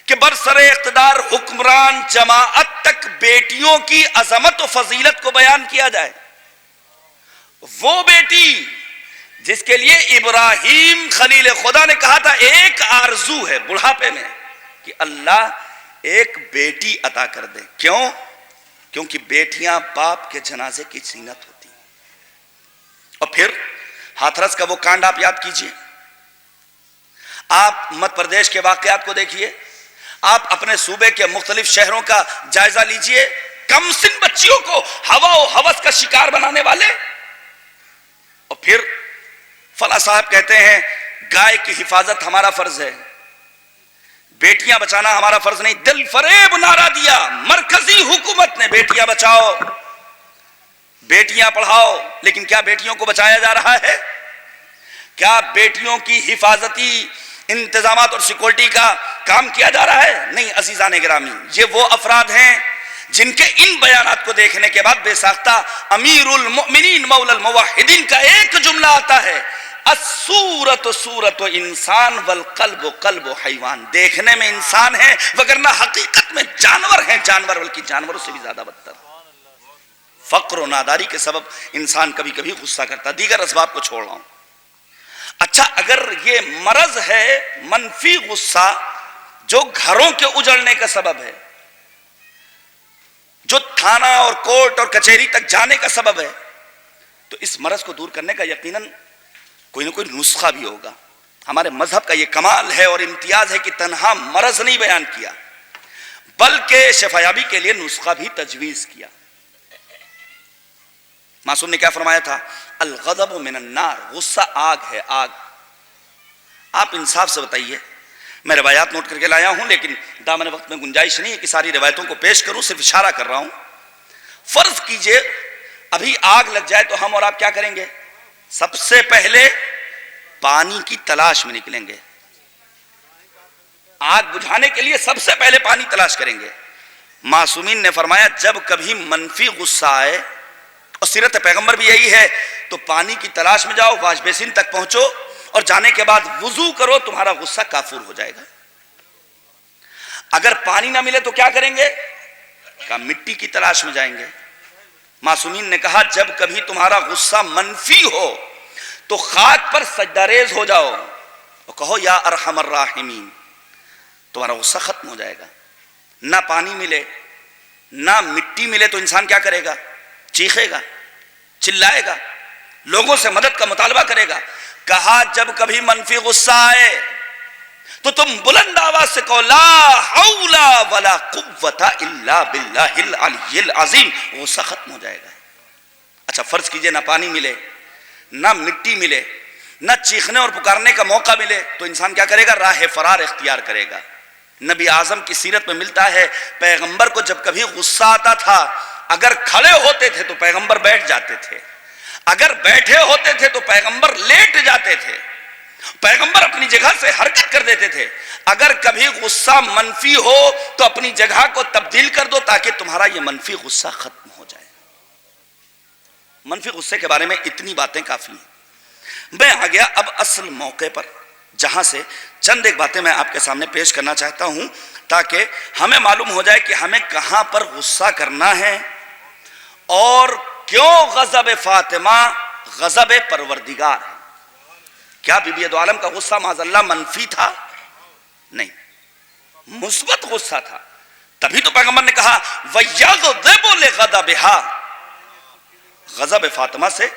کہ برسر اقتدار حکمران جماعت تک بیٹیوں کی عظمت و فضیلت کو بیان کیا جائے۔ وہ بیٹی جس کے لیے ابراہیم خلیل خدا نے کہا تھا ایک آرزو ہے بڑھاپے میں کہ اللہ ایک بیٹی عطا کر دے۔ کیوں؟ کیونکہ بیٹیاں باپ کے جنازے کی زینت ہوتی ہیں۔ اور پھر ہاتھرس کا وہ کانڈ آپ یاد کیجئے، آپ مدھیہ پردیش کے واقعات کو دیکھیے، آپ اپنے صوبے کے مختلف شہروں کا جائزہ لیجئے، کم سن بچیوں کو ہوا و ہوس کا شکار بنانے والے۔ اور پھر فلاں صاحب کہتے ہیں گائے کی حفاظت ہمارا فرض ہے، بیٹیاں بچانا ہمارا فرض نہیں۔ دل فریب نعرہ دیا مرکزی حکومت نے، بیٹیاں بچاؤ بیٹیاں پڑھاؤ، لیکن کیا بیٹیوں کو بچایا جا رہا ہے؟ کیا بیٹیوں کی حفاظتی انتظامات اور سیکورٹی کا کام کیا جا رہا ہے؟ نہیں عزیزان گرامی، یہ وہ افراد ہیں جن کے ان بیانات کو دیکھنے کے بعد بے ساختہ امیر المؤمنین مولا الموحدین کا ایک جملہ آتا ہے الصورت صورت انسان والقلب قلب حیوان، دیکھنے میں انسان ہے وگرنہ حقیقت میں جانور ہیں، جانور بلکہ جانوروں سے بھی زیادہ بدتر۔ فقر و ناداری کے سبب انسان کبھی کبھی غصہ کرتا، دیگر اسباب کو چھوڑ رہا ہوں۔ اچھا اگر یہ مرض ہے منفی غصہ جو گھروں کے اجڑنے کا سبب ہے، جو تھانہ اور کورٹ اور کچہری تک جانے کا سبب ہے، تو اس مرض کو دور کرنے کا یقیناً کوئی نہ کوئی نسخہ بھی ہوگا۔ ہمارے مذہب کا یہ کمال ہے اور امتیاز ہے کہ تنہا مرض نہیں بیان کیا بلکہ شفایابی کے لیے نسخہ بھی تجویز کیا۔ معصوم نے کیا فرمایا تھا؟ الغضب من النار، غصہ آگ ہے، آگ۔ آپ انصاف سے بتائیے، میں روایات نوٹ کر کے لایا ہوں لیکن دامن وقت میں گنجائش نہیں ہے کہ ساری روایتوں کو پیش کروں، صرف اشارہ کر رہا ہوں۔ فرض کیجئے ابھی آگ لگ جائے تو ہم اور آپ کیا کریں گے؟ سب سے پہلے پانی کی تلاش میں نکلیں گے، آگ بجھانے کے لیے سب سے پہلے پانی تلاش کریں گے۔ معصومین نے فرمایا جب کبھی منفی غصہ آئے، اور سیرت پیغمبر بھی یہی ہے، تو پانی کی تلاش میں جاؤ، واش بیسن تک پہنچو اور جانے کے بعد وضو کرو، تمہارا غصہ کافور ہو جائے گا۔ اگر پانی نہ ملے تو کیا کریں گے؟ کہا مٹی کی تلاش میں جائیں گے. معصومین نے کہا جب کبھی تمہارا غصہ منفی ہو تو خاک پر سجدہ ریز ہو جاؤ اور کہو یا ارحم الراحمین، تمہارا غصہ ختم ہو جائے گا. نہ پانی ملے نہ مٹی ملے تو انسان کیا کرے گا؟ چیخے گا، چلائے گا، لوگوں سے مدد کا مطالبہ کرے گا. کہا جب کبھی منفی غصہ آئے تو تم بلند آواز سے کہو لا حول ولا قوت الا باللہ العلی العظیم، غصہ ختم ہو جائے گا. اچھا فرض کیجئے نہ پانی ملے نہ مٹی ملے نہ چیخنے اور پکارنے کا موقع ملے تو انسان کیا کرے گا؟ راہ فرار اختیار کرے گا. نبی اعظم کی سیرت میں ملتا ہے پیغمبر کو جب کبھی غصہ آتا تھا اگر کھڑے ہوتے تھے تو پیغمبر بیٹھ جاتے تھے، اگر بیٹھے ہوتے تھے تو پیغمبر لیٹ جاتے تھے، پیغمبر اپنی جگہ سے حرکت کر دیتے تھے. اگر کبھی غصہ منفی ہو تو اپنی جگہ کو تبدیل کر دو تاکہ تمہارا یہ منفی غصہ ختم ہو جائے. منفی غصے کے بارے میں اتنی باتیں کافی ہیں. میں آ گیا اب اصل موقع پر، جہاں سے چند ایک باتیں میں آپ کے سامنے پیش کرنا چاہتا ہوں تاکہ ہمیں معلوم ہو جائے کہ ہمیں کہاں پر غصہ کرنا ہے اور کیوں غضب فاطمہ غضب پروردگار ہے. کیا بی بی دو عالم کا غصہ معاذ اللہ منفی تھا؟ نہیں، مثبت غصہ تھا. تبھی تو پیغمبر نے کہا وَيَغْضِبُ لِغَضَبِهَا، غضب فاطمہ سے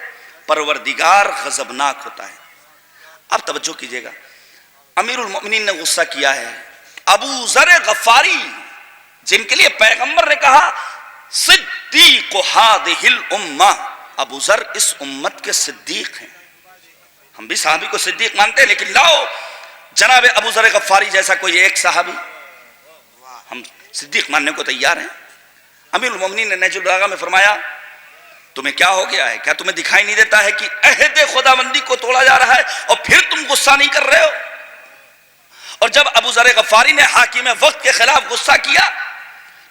پروردگار غضبناک ہوتا ہے. اب توجہ کیجئے گا، امیر المؤمنین نے غصہ کیا ہے. ابو ذر غفاری جن کے لیے پیغمبر نے کہا صدیق هذه الامہ، ابو ذر اس امت کے صدیق ہیں. ہم بھی صحابی کو صدیق مانتے ہیں لیکن لاؤ جناب ابو ذر غفاری جیسا کوئی ایک صحابی، ہم صدیق ماننے کو تیار ہیں. امیر المؤمنین نے نہج البلاغہ میں فرمایا تمہیں کیا ہو گیا ہے؟ کیا تمہیں دکھائی نہیں دیتا ہے کہ عہد خداوندی کو توڑا جا رہا ہے اور پھر تم غصہ نہیں کر رہے ہو؟ اور جب ابو ذر غفاری نے حاکم وقت کے خلاف غصہ کیا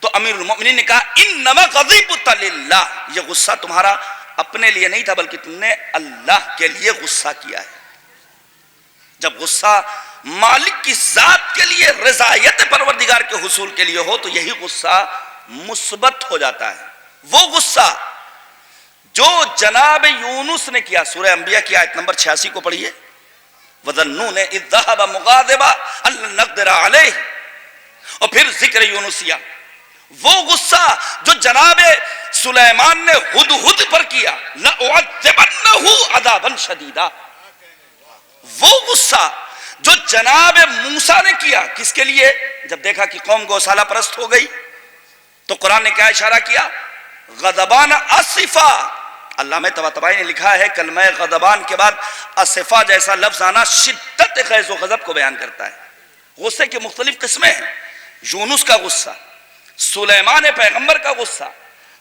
تو امیر المؤمنین نے کہا انما غضبت للہ، یہ غصہ تمہارا اپنے لیے نہیں تھا بلکہ تم نے اللہ کے لیے غصہ کیا ہے. جب غصہ مالک کی ذات کے لیے، رضایت پروردگار کے حصول کے لیے ہو تو یہی غصہ مثبت ہو جاتا ہے. وہ غصہ جو جناب یونس نے کیا، سورہ انبیاء کی آیت نمبر 86 کو پڑھیے، وَظَنُّونَ اِذْ ذَهَبَ مُغَاضِبًا أَلَّن نَقْدِرَ عَلَيْهِ، اور پھر ذکر یونسیہ. وہ غصہ جو جناب سلیمان نے ہدہد پر کیا، لَأُعَذِّبَنَّهُ عَذَابًا شَدِيدًا. وہ غصہ جو جناب موسیٰ نے کیا، کس کے لیے؟ جب دیکھا کہ قوم گوسالہ پرست ہو گئی تو قرآن نے کیا اشارہ کیا؟ غضبان اسفا. علامہ طباطبائی نے لکھا ہے کلمہ غضبان کے بعد اسفا جیسا لفظ آنا شدت غیظ و غضب کو بیان کرتا ہے. غصے کی مختلف قسمیں ہیں. یونس کا غصہ، سلیمان پیغمبر کا غصہ،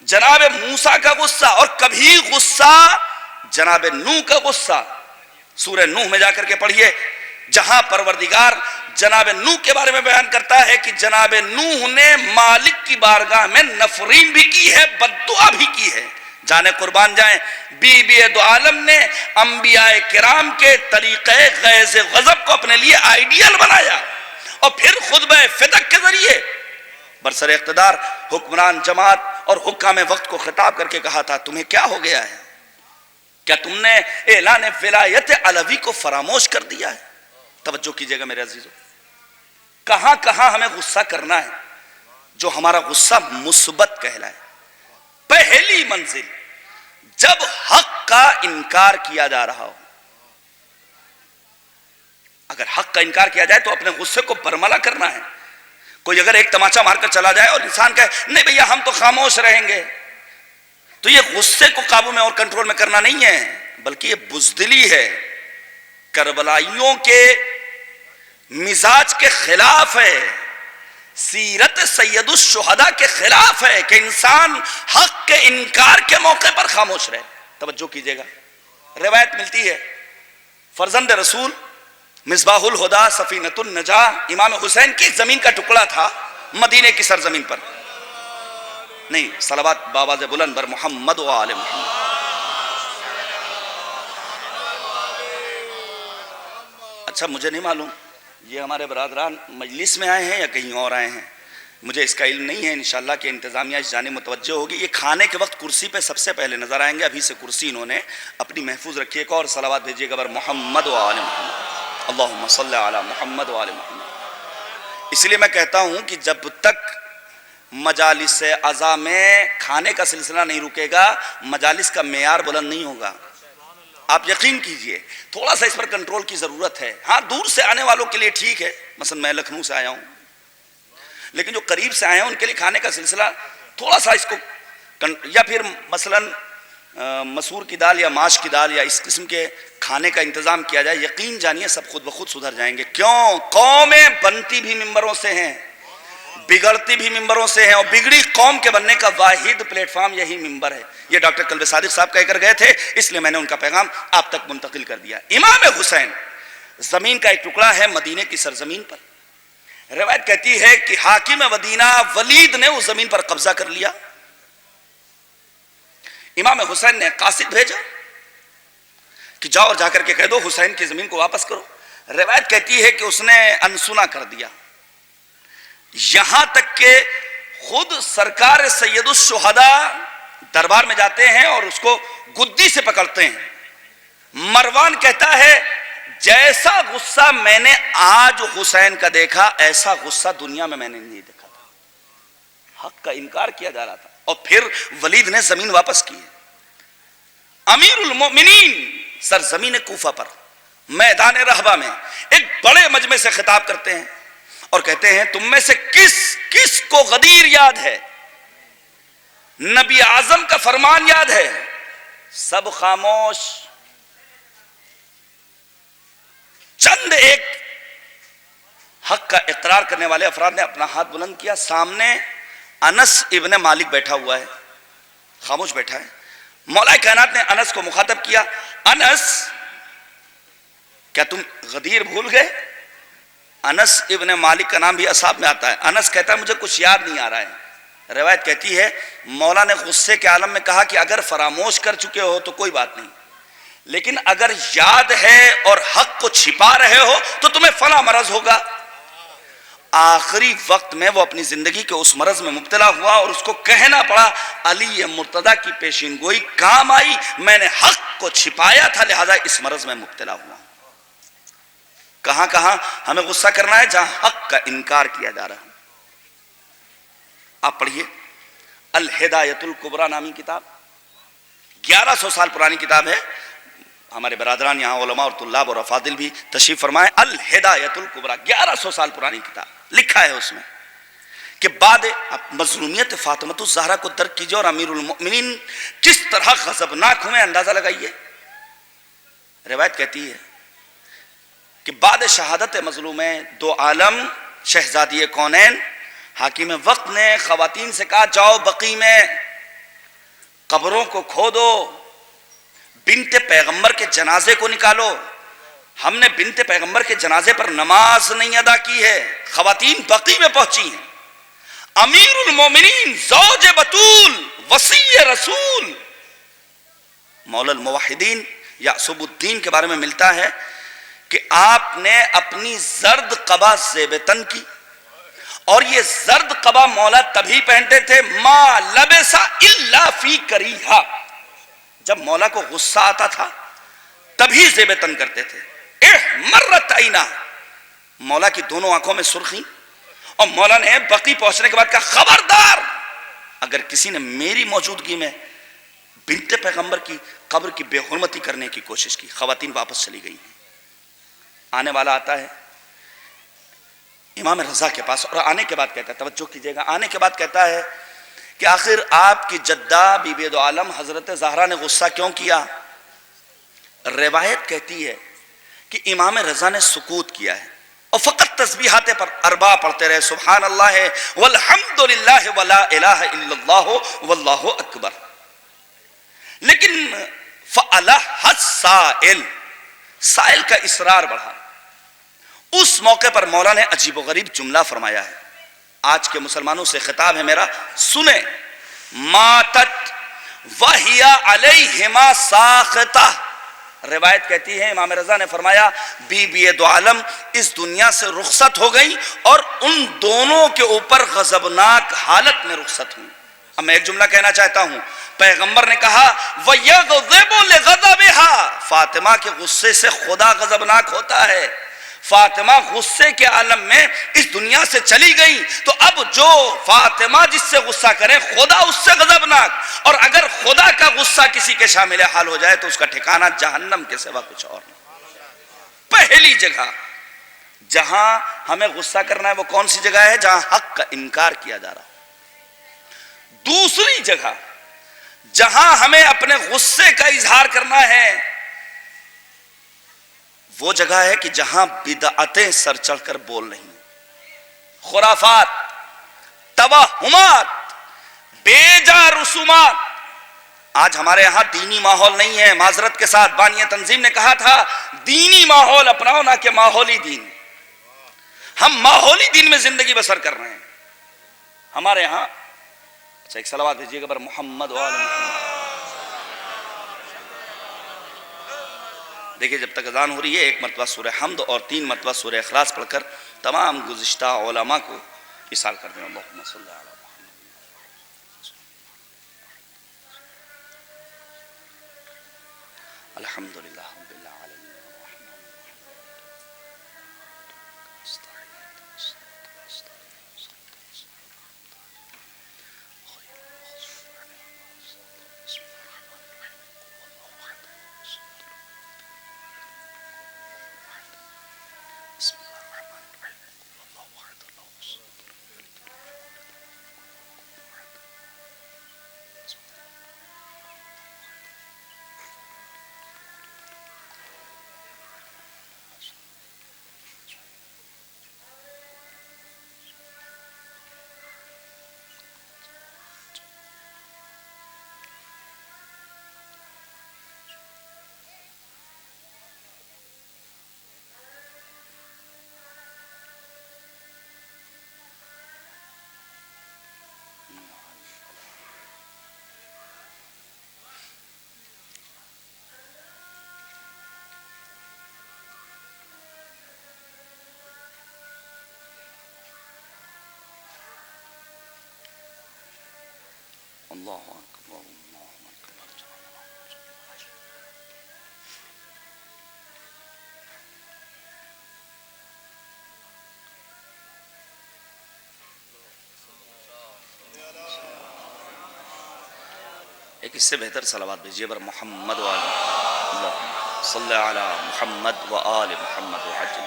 جناب موسیٰ کا غصہ، اور کبھی غصہ جناب نوح کا غصہ. سورہ نوح میں جا کر کے پڑھیے جہاں پروردگار جناب نوح کے بارے میں بیان کرتا ہے کہ جناب نوح نے مالک کی بارگاہ میں نفرین بھی کی ہے، بددعا بھی کی ہے. جانے قربان جائیں، بی بی دو عالم نے انبیاء کرام کے طریقے غیظ غضب کو اپنے لیے آئیڈیل بنایا اور پھر خطبہ فتق کے ذریعے برسر اقتدار حکمران جماعت اور حکام وقت کو خطاب کر کے کہا تھا تمہیں کیا ہو گیا ہے؟ کیا تم نے اعلان ولایت علوی کو فراموش کر دیا ہے؟ توجہ کیجئے گا میرے عزیزو، کہاں کہاں ہمیں غصہ کرنا ہے جو ہمارا غصہ مثبت کہلائے. پہلی منزل جب حق کا انکار کیا جا رہا ہو. اگر حق کا انکار کیا جائے تو اپنے غصے کو برملا کرنا ہے. کوئی اگر ایک تماچا مار کر چلا جائے اور انسان کہے نہیں بھیا ہم تو خاموش رہیں گے، تو یہ غصے کو قابو میں اور کنٹرول میں کرنا نہیں ہے بلکہ یہ بزدلی ہے، کربلائیوں کے مزاج کے خلاف ہے، سیرت سید الشہداء کے خلاف ہے کہ انسان حق کے انکار کے موقع پر خاموش رہے. توجہ کیجئے گا، روایت ملتی ہے فرزند رسول مصباح الہدا سفینۃ النجاہ امام حسین کی زمین کا ٹکڑا تھا مدینے کی سرزمین پر. نہیں، صلوات بآواز بلند بر محمد و آل محمد. اچھا مجھے نہیں معلوم یہ ہمارے برادران مجلس میں آئے ہیں یا کہیں اور آئے ہیں، مجھے اس کا علم نہیں ہے، انشاءاللہ کہ انتظامیہ اس جانب متوجہ ہوگی. یہ کھانے کے وقت کرسی پہ سب سے پہلے نظر آئیں گے. ابھی سے کرسی انہوں نے اپنی محفوظ رکھی. ایک اور صلوات بھیجیے گا بر محمد و آل محمد، اللہم صلی علی محمد و آل محمد. اس لیے میں کہتا ہوں کہ جب تک مجالس عزا میں کھانے کا سلسلہ نہیں رکے گا، مجالس کا معیار بلند نہیں ہوگا. آپ یقین کیجئے تھوڑا سا اس پر کنٹرول کی ضرورت ہے. ہاں دور سے آنے والوں کے لیے ٹھیک ہے، مثلا میں لکھنؤ سے آیا ہوں، لیکن جو قریب سے آئے ہیں ان کے لیے کھانے کا سلسلہ تھوڑا سا اس کو یا پھر مثلا مسور کی دال یا ماش کی دال یا اس قسم کے کھانے کا انتظام کیا جائے. یقین جانیے سب خود بخود سدھر جائیں گے. کیوں؟ قومیں بنتی بھی ممبروں سے ہیں، بگڑتی بھی ممبروں سے ہیں، اور بگڑی قوم کے بننے کا واحد پلیٹ فارم یہی ممبر ہے. یہ ڈاکٹر قلب صادق صاحب کہہ کر گئے تھے، اس لیے میں نے ان کا پیغام آپ تک منتقل کر دیا. امام حسین زمین کا ایک ٹکڑا ہے مدینے کی سرزمین پر. روایت کہتی ہے کہ حاکم مدینہ ولید نے اس زمین پر قبضہ کر لیا. امام حسین نے قاصد بھیجا کہ جاؤ اور جا کر کے کہہ دو حسین کی زمین کو واپس کرو. روایت کہتی ہے کہ اس نے انسنا کر دیا، یہاں تک کہ خود سرکار سید الشہداء دربار میں جاتے ہیں اور اس کو گدی سے پکڑتے ہیں. مروان کہتا ہے جیسا غصہ میں نے آج حسین کا دیکھا ایسا غصہ دنیا میں نے نہیں دیکھا تھا. حق کا انکار کیا جا رہا تھا. اور پھر ولید نے زمین واپس کی. امیر المومنین سرزمین کوفہ پر میدان رہبہ میں ایک بڑے مجمع سے خطاب کرتے ہیں اور کہتے ہیں تم میں سے کس کو غدیر یاد ہے، نبی اعظم کا فرمان یاد ہے؟ سب خاموش. چند ایک حق کا اقرار کرنے والے افراد نے اپنا ہاتھ بلند کیا. سامنے انس ابن مالک بیٹھا ہوا ہے، خاموش بیٹھا ہے. مولا کائنات نے انس کو مخاطب کیا، انس کیا تم غدیر بھول گئے؟ انس ابن مالک کا نام بھی اصحاب میں آتا ہے. انس کہتا ہے مجھے کچھ یاد نہیں آ رہا ہے. روایت کہتی ہے مولا نے غصے کے عالم میں کہا کہ اگر فراموش کر چکے ہو تو کوئی بات نہیں، لیکن اگر یاد ہے اور حق کو چھپا رہے ہو تو تمہیں فلاں مرض ہوگا. آخری وقت میں وہ اپنی زندگی کے اس مرض میں مبتلا ہوا اور اس کو کہنا پڑا علی مرتضیٰ کی پیشین گوئی کام آئی، میں نے حق کو چھپایا تھا لہذا اس مرض میں مبتلا ہوا. کہاں کہاں ہمیں غصہ کرنا ہے؟ جہاں حق کا انکار کیا جا رہا ہے. آپ پڑھیے الہدایت الکبریٰ نامی کتاب، 1100 سال پرانی کتاب ہے. ہمارے برادران یہاں علماء اور طلاب اور افاضل بھی تشریف فرمائے. الہدایت الکبریٰ 1100 سال پرانی کتاب. لکھا ہے اس میں کہ بعد مظلومیت فاطمۃ الزہرا کو درک کیجئے اور امیر المؤمنین کس طرح غضبناک ہوئے اندازہ لگائیے. روایت کہتی ہے کہ بعد شہادت مظلوم دو عالم شہزادی کونین حاکم وقت نے خواتین سے کہا جاؤ بقی میں قبروں کو کھودو، بنت پیغمبر کے جنازے کو نکالو. ہم نے بنت پیغمبر کے جنازے پر نماز نہیں ادا کی ہے. خواتین بقی میں پہنچی ہیں. امیر المومنین زوج بطول وصی رسول مولا الموحدین یعصب الدین کے بارے میں ملتا ہے کہ آپ نے اپنی زرد قبا زیب تن کی، اور یہ زرد قبا مولا تبھی پہنتے تھے ما لبسا الا فی کریہا، جب مولا کو غصہ آتا تھا تبھی زیب تن کرتے تھے. احمرت عینا، مولا کی دونوں آنکھوں میں سرخی. اور مولا نے بقی پہنچنے کے بعد کہا خبردار اگر کسی نے میری موجودگی میں بنت پیغمبر کی قبر کی بے حرمتی کرنے کی کوشش کی. خواتین واپس چلی گئی. آنے والا آتا ہے امام رضا کے پاس اور آنے کے بعد کہتا ہے، توجہ کیجئے گا، آنے کے بعد کہتا ہے کہ آخر آپ کی جدہ بی بی دو عالم حضرت زہرا نے غصہ کیوں کیا؟ روایت کہتی ہے کہ امام رضا نے سکوت کیا ہے اور فقط تسبیحات پر اربع پڑھتے رہے، سبحان اللہ والحمدللہ ولا الہ الا اللہ واللہ اکبر. لیکن فَأَلَحَ السَّائِلِ، سائل کا اصرار بڑھا. اس موقع پر مولا نے عجیب و غریب جملہ فرمایا ہے. آج کے مسلمانوں سے خطاب ہے میرا، سنیں. ماتت وَهِيَ عَلَيْهِمَا سَاخِطَةٌ، روایت کہتی ہے امام رضا نے فرمایا بی بی دو عالم اس دنیا سے رخصت ہو گئی اور ان دونوں کے اوپر غضبناک حالت میں رخصت ہوئی. اب میں ایک جملہ کہنا چاہتا ہوں. پیغمبر نے کہا وَيَغْضِبُ لِغَضَبِهَا، فاطمہ کے غصے سے خدا غضبناک ہوتا ہے. فاطمہ غصے کے عالم میں اس دنیا سے چلی گئی تو اب جو فاطمہ جس سے غصہ کرے خدا اس سے غضبناک، اور اگر خدا کا غصہ کسی کے شامل حال ہو جائے تو اس کا ٹھکانہ جہنم کے سوا کچھ اور نہیں. پہلی جگہ جہاں ہمیں غصہ کرنا ہے وہ کون سی جگہ ہے؟ جہاں حق کا انکار کیا جا رہا. دوسری جگہ جہاں ہمیں اپنے غصے کا اظہار کرنا ہے وہ جگہ ہے کہ جہاں بدعتیں سر چڑھ کر بول رہی ہیں، خرافات، توہمات، بیجا رسومات. آج ہمارے یہاں دینی ماحول نہیں ہے. معذرت کے ساتھ بانی تنظیم نے کہا تھا دینی ماحول اپناؤ نہ کہ ماحولی دین. ہم ماحولی دین میں زندگی بسر کر رہے ہیں. ہمارے یہاں اچھا ایک صلوات بھیجیے گا بر محمد و آل محمد. دیکھیں جب تک اذان ہو رہی ہے ایک مرتبہ سورہ حمد اور 3 مرتبہ سورہ اخلاص پڑھ کر تمام گزشتہ علماء کو اصال کر دیں. اللہم صلی اللہ علیہ محمد. الحمدللہ رب العالمین. اللہ اکبر اللہ اکبر. ایک اس سے بہتر صلوات بھیجیے بر محمد و آل اللہ صلی علی محمد و آل محمد وعجل.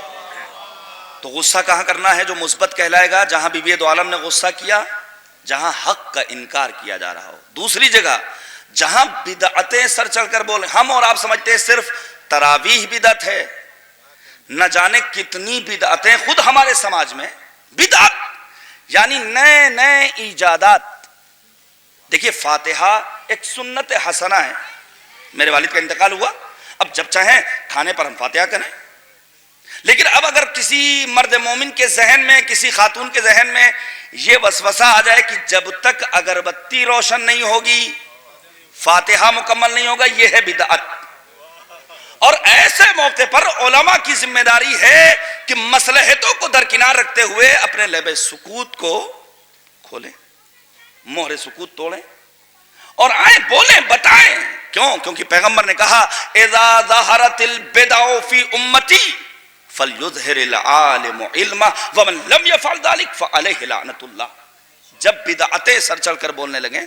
تو غصہ کہاں کرنا ہے جو مثبت کہلائے گا؟ جہاں بی بی دو عالم نے غصہ کیا، جہاں حق کا انکار کیا جا رہا ہو. دوسری جگہ جہاں بدعتیں سر چڑھ کر بولیں. ہم اور آپ سمجھتے ہیں صرف تراویح بدعت ہے، نہ جانے کتنی بدعتیں خود ہمارے سماج میں. بدعت یعنی نئے نئے ایجادات. دیکھیے فاتحہ ایک سنت حسنہ ہے. میرے والد کا انتقال ہوا، اب جب چاہیں کھانے پر ہم فاتحہ کریں، لیکن اب اگر کسی مرد مومن کے ذہن میں، کسی خاتون کے ذہن میں یہ وسوسہ آ جائے کہ جب تک اگربتی روشن نہیں ہوگی فاتحہ مکمل نہیں ہوگا، یہ ہے بدعت. اور ایسے موقع پر علماء کی ذمہ داری ہے کہ مصلحتوں کو درکنار رکھتے ہوئے اپنے لب سکوت کو کھولیں، مہر سکوت توڑیں اور آئیں بولیں، بتائیں. کیوں؟ کیونکہ پیغمبر نے کہا اذا ظہرت البدع فی امتی فلیظہر العالم علما ومن لم یفعل ذلک فعلیہ لعنت اللہ. جب بدعتیں سر چڑھ کر بولنے لگیں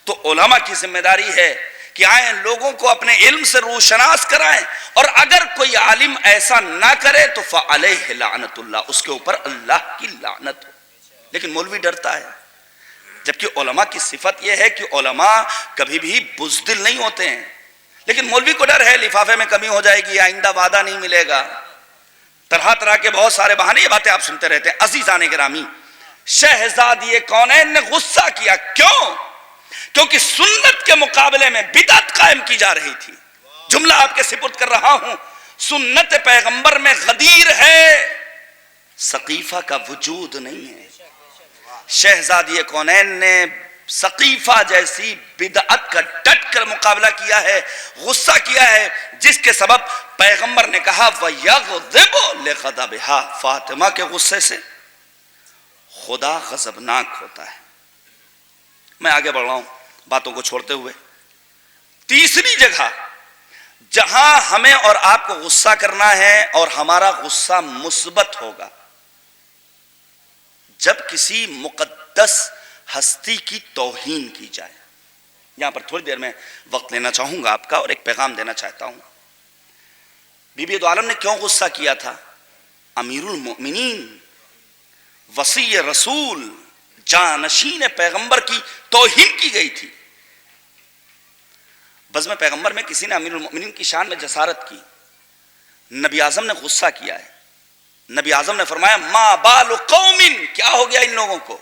تو علماء کی ذمہ داری ہے کہ آئیں لوگوں کو اپنے علم سے روشناس کرائیں، اور اگر کوئی عالم ایسا نہ کرے تو فعلیہ لعنت اللہ، اس کے اوپر اللہ کی لعنت ہو. لیکن مولوی ڈرتا ہے، جبکہ علماء کی صفت یہ ہے کہ علماء کبھی بھی بزدل نہیں ہوتے ہیں. لیکن مولوی کو ڈر ہے لفافے میں کمی ہو جائے گی، آئندہ وعدہ نہیں ملے گا، طرح طرح کے بہت سارے بہانے. یہ باتیں آپ سنتے رہتے ہیں. عزیزان گرامی، شہزادی کونین نے غصہ کیا. کیوں؟ کیونکہ سنت کے مقابلے میں بدعت قائم کی جا رہی تھی. جملہ آپ کے سپرد کر رہا ہوں، سنت پیغمبر میں غدیر ہے، سقیفہ کا وجود نہیں ہے. شہزادی کونین نے سقیفہ جیسی بدعت کا ڈٹ کر مقابلہ کیا ہے، غصہ کیا ہے، جس کے سبب پیغمبر نے کہا وَيَغْضِبُ لِغَضَبِهَا، فاطمہ کے غصے سے خدا غضبناک ہوتا ہے۔ میں آگے بڑھ رہا ہوں باتوں کو چھوڑتے ہوئے۔ تیسری جگہ جہاں ہمیں اور آپ کو غصہ کرنا ہے اور ہمارا غصہ مثبت ہوگا، جب کسی مقدس ہستی کی توہین کی جائے۔ یہاں پر تھوڑی دیر میں وقت لینا چاہوں گا آپ کا اور ایک پیغام دینا چاہتا ہوں۔ بی بی دو عالم نے کیوں غصہ کیا تھا؟ امیر المؤمنین، وصی رسول، جانشین پیغمبر کی توہین کی گئی تھی۔ بزم پیغمبر میں کسی نے امیر المؤمنین کی شان میں جسارت کی، نبی اعظم نے غصہ کیا ہے۔ نبی اعظم نے فرمایا ما بال قوم، کیا ہو گیا ان لوگوں کو،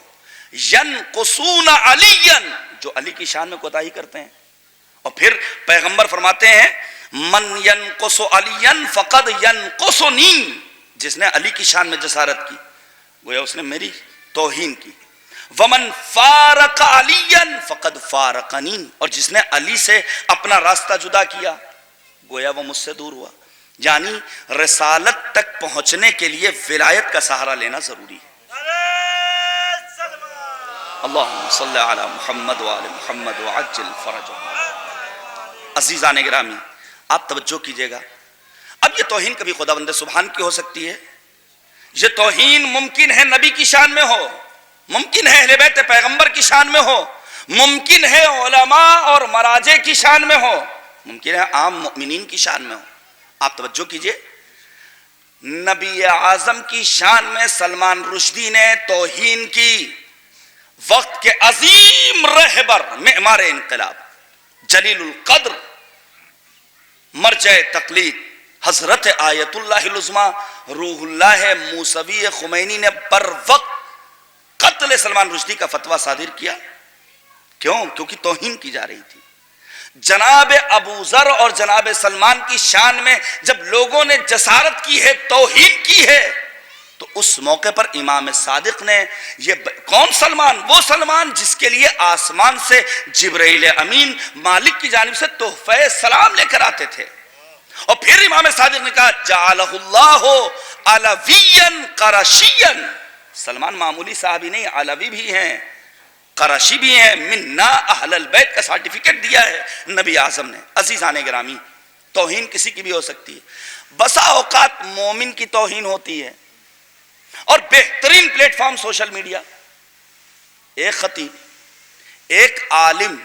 ینقصون علیا، جو علی کی شان میں کوتاہی کرتے ہیں۔ اور پھر پیغمبر فرماتے ہیں من ینقص علیا فقد ینقصنی، جس نے علی کی شان میں جسارت کی گویا اس نے میری توہین کی۔ ومن فارق علیا فقد فارقنی، اور جس نے علی سے اپنا راستہ جدا کیا گویا وہ مجھ سے دور ہوا۔ یعنی رسالت تک پہنچنے کے لیے ولایت کا سہارا لینا ضروری ہے۔ اللہم صلی علی محمد وآل محمد وعجل فرجهم۔ عزیزان گرامی، آپ توجہ کیجئے گا، اب یہ توہین کبھی خداوند سبحان کی ہو سکتی ہے، یہ توہین ممکن ہے نبی کی شان میں ہو، ممکن ہے اہل بیت پیغمبر کی شان میں ہو، ممکن ہے علماء اور مراجع کی شان میں ہو، ممکن ہے عام مؤمنین کی شان میں ہو۔ آپ توجہ کیجئے، نبی اعظم کی شان میں سلمان رشدی نے توہین کی، وقت کے عظیم رہبر، معمار انقلاب، جلیل القدر، مرجع تقلید، حضرت آیت اللہ العظمیٰ روح اللہ موسوی خمینی نے بر وقت قتل سلمان رشدی کا فتویٰ صادر کیا۔ کیوں؟ کیونکہ توہین کی جا رہی تھی۔ جناب ابو ذر اور جناب سلمان کی شان میں جب لوگوں نے جسارت کی ہے، توہین کی ہے، تو اس موقع پر امام صادق نے یہ کون سلمان؟ وہ سلمان جس کے لیے آسمان سے جبرائیل امین مالک کی جانب سے تحفہ سلام لے کر آتے تھے۔ اور پھر امام صادق نے کہا جعلہ اللہ علویا قرشیا، سلمان معمولی صحابی نہیں، علوی بھی ہیں، قرشی بھی ہیں، منا اہل البیت کا سرٹیفکیٹ دیا ہے نبی اعظم نے۔ عزیزان گرامی، توہین کسی کی بھی ہو سکتی ہے، بسا اوقات مومن کی توہین ہوتی ہے، اور بہترین پلیٹ فارم سوشل میڈیا۔ ایک خطیب، ایک عالم،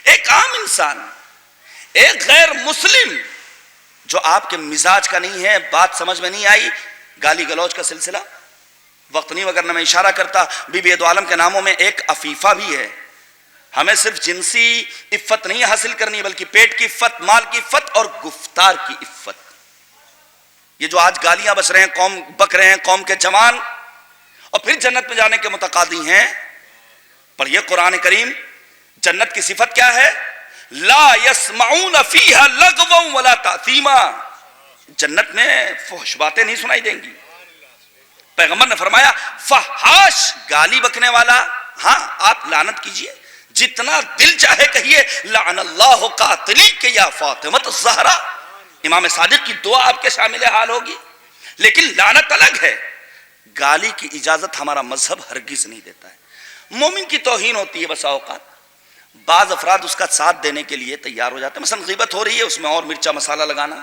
ایک عام انسان، ایک غیر مسلم جو آپ کے مزاج کا نہیں ہے، بات سمجھ میں نہیں آئی، گالی گلوچ کا سلسلہ، وقت نہیں وگرنہ میں اشارہ کرتا، بی بی دو عالم کے ناموں میں ایک عفیفہ بھی ہے۔ ہمیں صرف جنسی عفت نہیں حاصل کرنی، بلکہ پیٹ کی عفت، مال کی عفت اور گفتار کی عفت۔ یہ جو آج گالیاں بچ رہے ہیں، بک رہے ہیں قوم کے جوان، اور پھر جنت میں جانے کے متقاضی ہیں، پڑھیے قرآن کریم، جنت کی صفت کیا ہے؟ لا يسمعون فیہا لغوا ولا تأثیما، جنت میں فحش باتیں نہیں سنائی دیں گی۔ پیغمبر نے فرمایا فحاش، گالی بکنے والا، ہاں آپ لعنت کیجئے، جتنا دل چاہے کہیے لعن اللہ قاتلی کہ یا فاطمۃ الزہرا، امام صادق کی دعا آپ کے شامل حال ہوگی، لیکن لعنت الگ ہے۔ گالی کی اجازت ہمارا مذہب ہرگز نہیں دیتا ہے۔ مومن کی توہین ہوتی ہے بسا اوقات، بعض افراد اس کا ساتھ دینے کے لیے تیار ہو جاتے ہیں، مثلا غیبت ہو رہی ہے، اس میں اور مرچا مسالہ لگانا،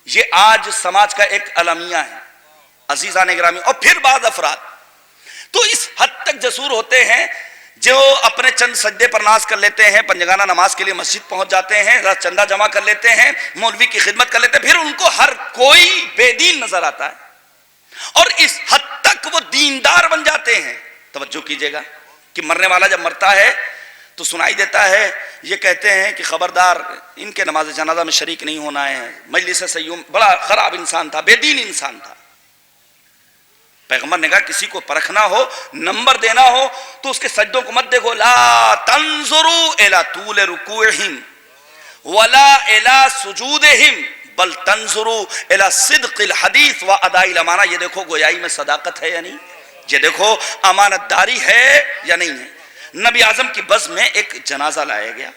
یہ آج سماج کا ایک المیہ ہے عزیزان گرامی۔ اور پھر بعض افراد تو اس حد تک جسور ہوتے ہیں جو اپنے چند سجدے پر ناز کر لیتے ہیں، پنجگانہ نماز کے لیے مسجد پہنچ جاتے ہیں، چندہ جمع کر لیتے ہیں، مولوی کی خدمت کر لیتے ہیں، پھر ان کو ہر کوئی بے دین نظر آتا ہے، اور اس حد تک وہ دیندار بن جاتے ہیں۔ توجہ کیجئے گا کہ مرنے والا جب مرتا ہے تو سنائی دیتا ہے، یہ کہتے ہیں کہ خبردار ان کے نماز جنازہ میں شریک نہیں ہونا ہے، مجلس سیوم، بڑا خراب انسان تھا، بے دین انسان تھا۔ پیغمبر نے کہا کسی کو پرکھنا ہو، نمبر دینا ہو، تو اس کے سجدوں کو مت دیکھو، لا تنظروا الی طول رکوعہم ولا الی سجودہم بل تنظروا الی صدق الحدیث و اداء الامانہ، یہ دیکھو گویائی میں صداقت ہے یا نہیں، یہ دیکھو امانت داری ہے یا نہیں ہے۔ نبی اعظم کی بز میں ایک جنازہ لایا گیا.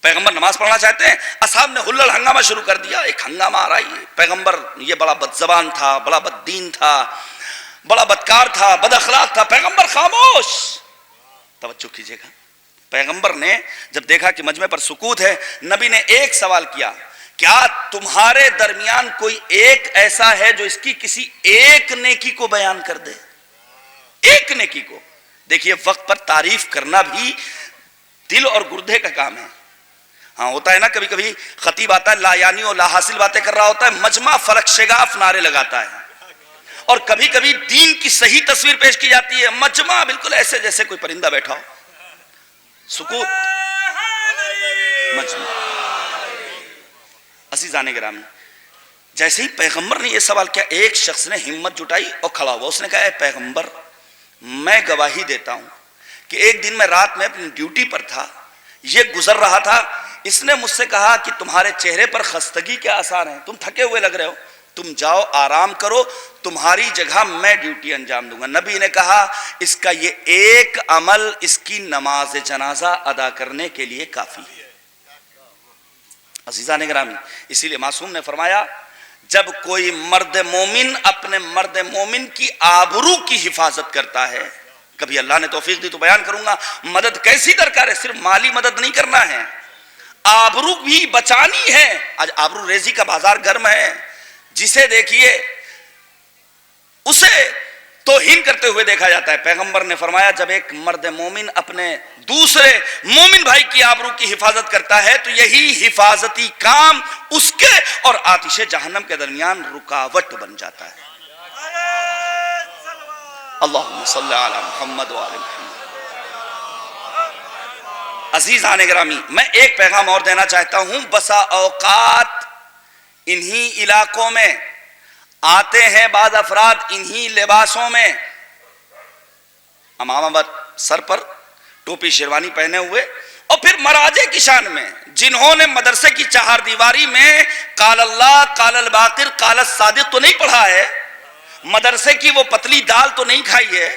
پیغمبر نماز پڑھنا چاہتے ہیں, اصحاب نے ہلل ہنگامہ شروع کر دیا. ایک ہنگامہ آ رہا ہے. پیغمبر یہ بڑا بد زبان تھا, بڑا بد دین تھا, بڑا بدکار تھا, بد اخلاق تھا. پیغمبر خاموش. توجہ کیجیے گا, پیغمبر نے جب دیکھا کہ مجمع پر سکوت ہے, نبی نے ایک سوال کیا, کیا تمہارے درمیان کوئی ایک ایسا ہے جو اس کی کسی ایک نیکی کو بیان کر دے؟ ایک نیکی کو. دیکھیے وقت پر تعریف کرنا بھی دل اور گردے کا کام ہے. ہاں ہوتا ہے نا کبھی کبھی خطیب آتا ہے لا یعنی اور لا حاصل باتیں کر رہا ہوتا ہے, مجمع فلک شگاف نعرے لگاتا ہے. اور کبھی کبھی دین کی صحیح تصویر پیش کی جاتی ہے, مجمع بالکل ایسے جیسے کوئی پرندہ بیٹھا ہو, سکوت. مجمع. عزیزان گرامی, جیسے ہی پیغمبر نے یہ سوال کیا, ایک شخص نے ہمت جٹائی اور کھڑا ہوا. اس نے کہا اے پیغمبر, میں گواہی دیتا ہوں کہ ایک دن میں رات میں اپنی ڈیوٹی پر تھا, یہ گزر رہا تھا, اس نے مجھ سے کہا کہ تمہارے چہرے پر خستگی کے آثار ہیں, تم تھکے ہوئے لگ رہے ہو, تم جاؤ آرام کرو, تمہاری جگہ میں ڈیوٹی انجام دوں گا. نبی نے کہا اس کا یہ ایک عمل اس کی نماز جنازہ ادا کرنے کے لیے کافی ہے. عزیزان گرامی, اسی لیے معصوم نے فرمایا جب کوئی مرد مومن اپنے مرد مومن کی آبرو کی حفاظت کرتا ہے, کبھی اللہ نے توفیق دی تو بیان کروں گا مدد کیسی درکار ہے. صرف مالی مدد نہیں کرنا ہے, آبرو بھی بچانی ہے. آج آبرو ریزی کا بازار گرم ہے, جسے دیکھیے اسے توہین کرتے ہوئے دیکھا جاتا ہے. پیغمبر نے فرمایا جب ایک مرد مومن اپنے دوسرے مومن بھائی کی آبرو کی حفاظت کرتا ہے تو یہی حفاظتی کام اس کے اور آتش جہنم کے درمیان رکاوٹ بن جاتا ہے. اللہم صلی علی محمد وآل محمد. عزیزان گرامی, میں ایک پیغام اور دینا چاہتا ہوں. بسا اوقات انہی علاقوں میں آتے ہیں بعض افراد انہی لباسوں میں, امامہ سر پر, ٹوپی شیروانی پہنے ہوئے, اور پھر مراجے کی شان میں, جنہوں نے مدرسے کی چہار دیواری میں قال اللہ قال الباقر قال الصادق تو نہیں پڑھا ہے, مدرسے کی وہ پتلی دال تو نہیں کھائی ہے,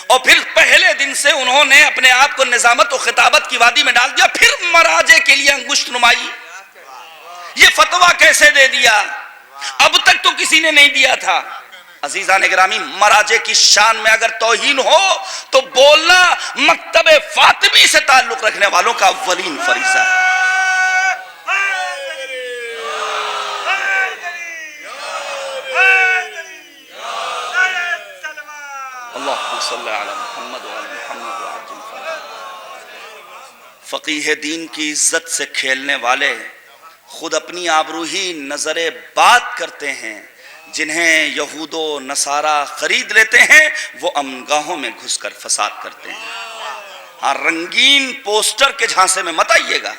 اور پھر پہلے دن سے انہوں نے اپنے آپ کو نظامت و خطابت کی وادی میں ڈال دیا, پھر مراجے کے لیے انگشت نمائی. یہ فتویٰ کیسے دے دیا؟ اب تک تو کسی نے نہیں دیا تھا. عزیزان گرامی, مراجے کی شان میں اگر توہین ہو تو بولنا مکتب فاطمی سے تعلق رکھنے والوں کا اولین فریضہ ہے. اللہم صلی علی محمد وعلی محمد وعجل فرج. فقیہ دین کی عزت سے کھیلنے والے خود اپنی آبرو ہی نظر بات کرتے ہیں. جنہیں یہود و نصارہ خرید لیتے ہیں وہ امنگاہوں میں گھس کر فساد کرتے ہیں. ہاں, رنگین پوسٹر کے جھانسے میں مت آئیے گا,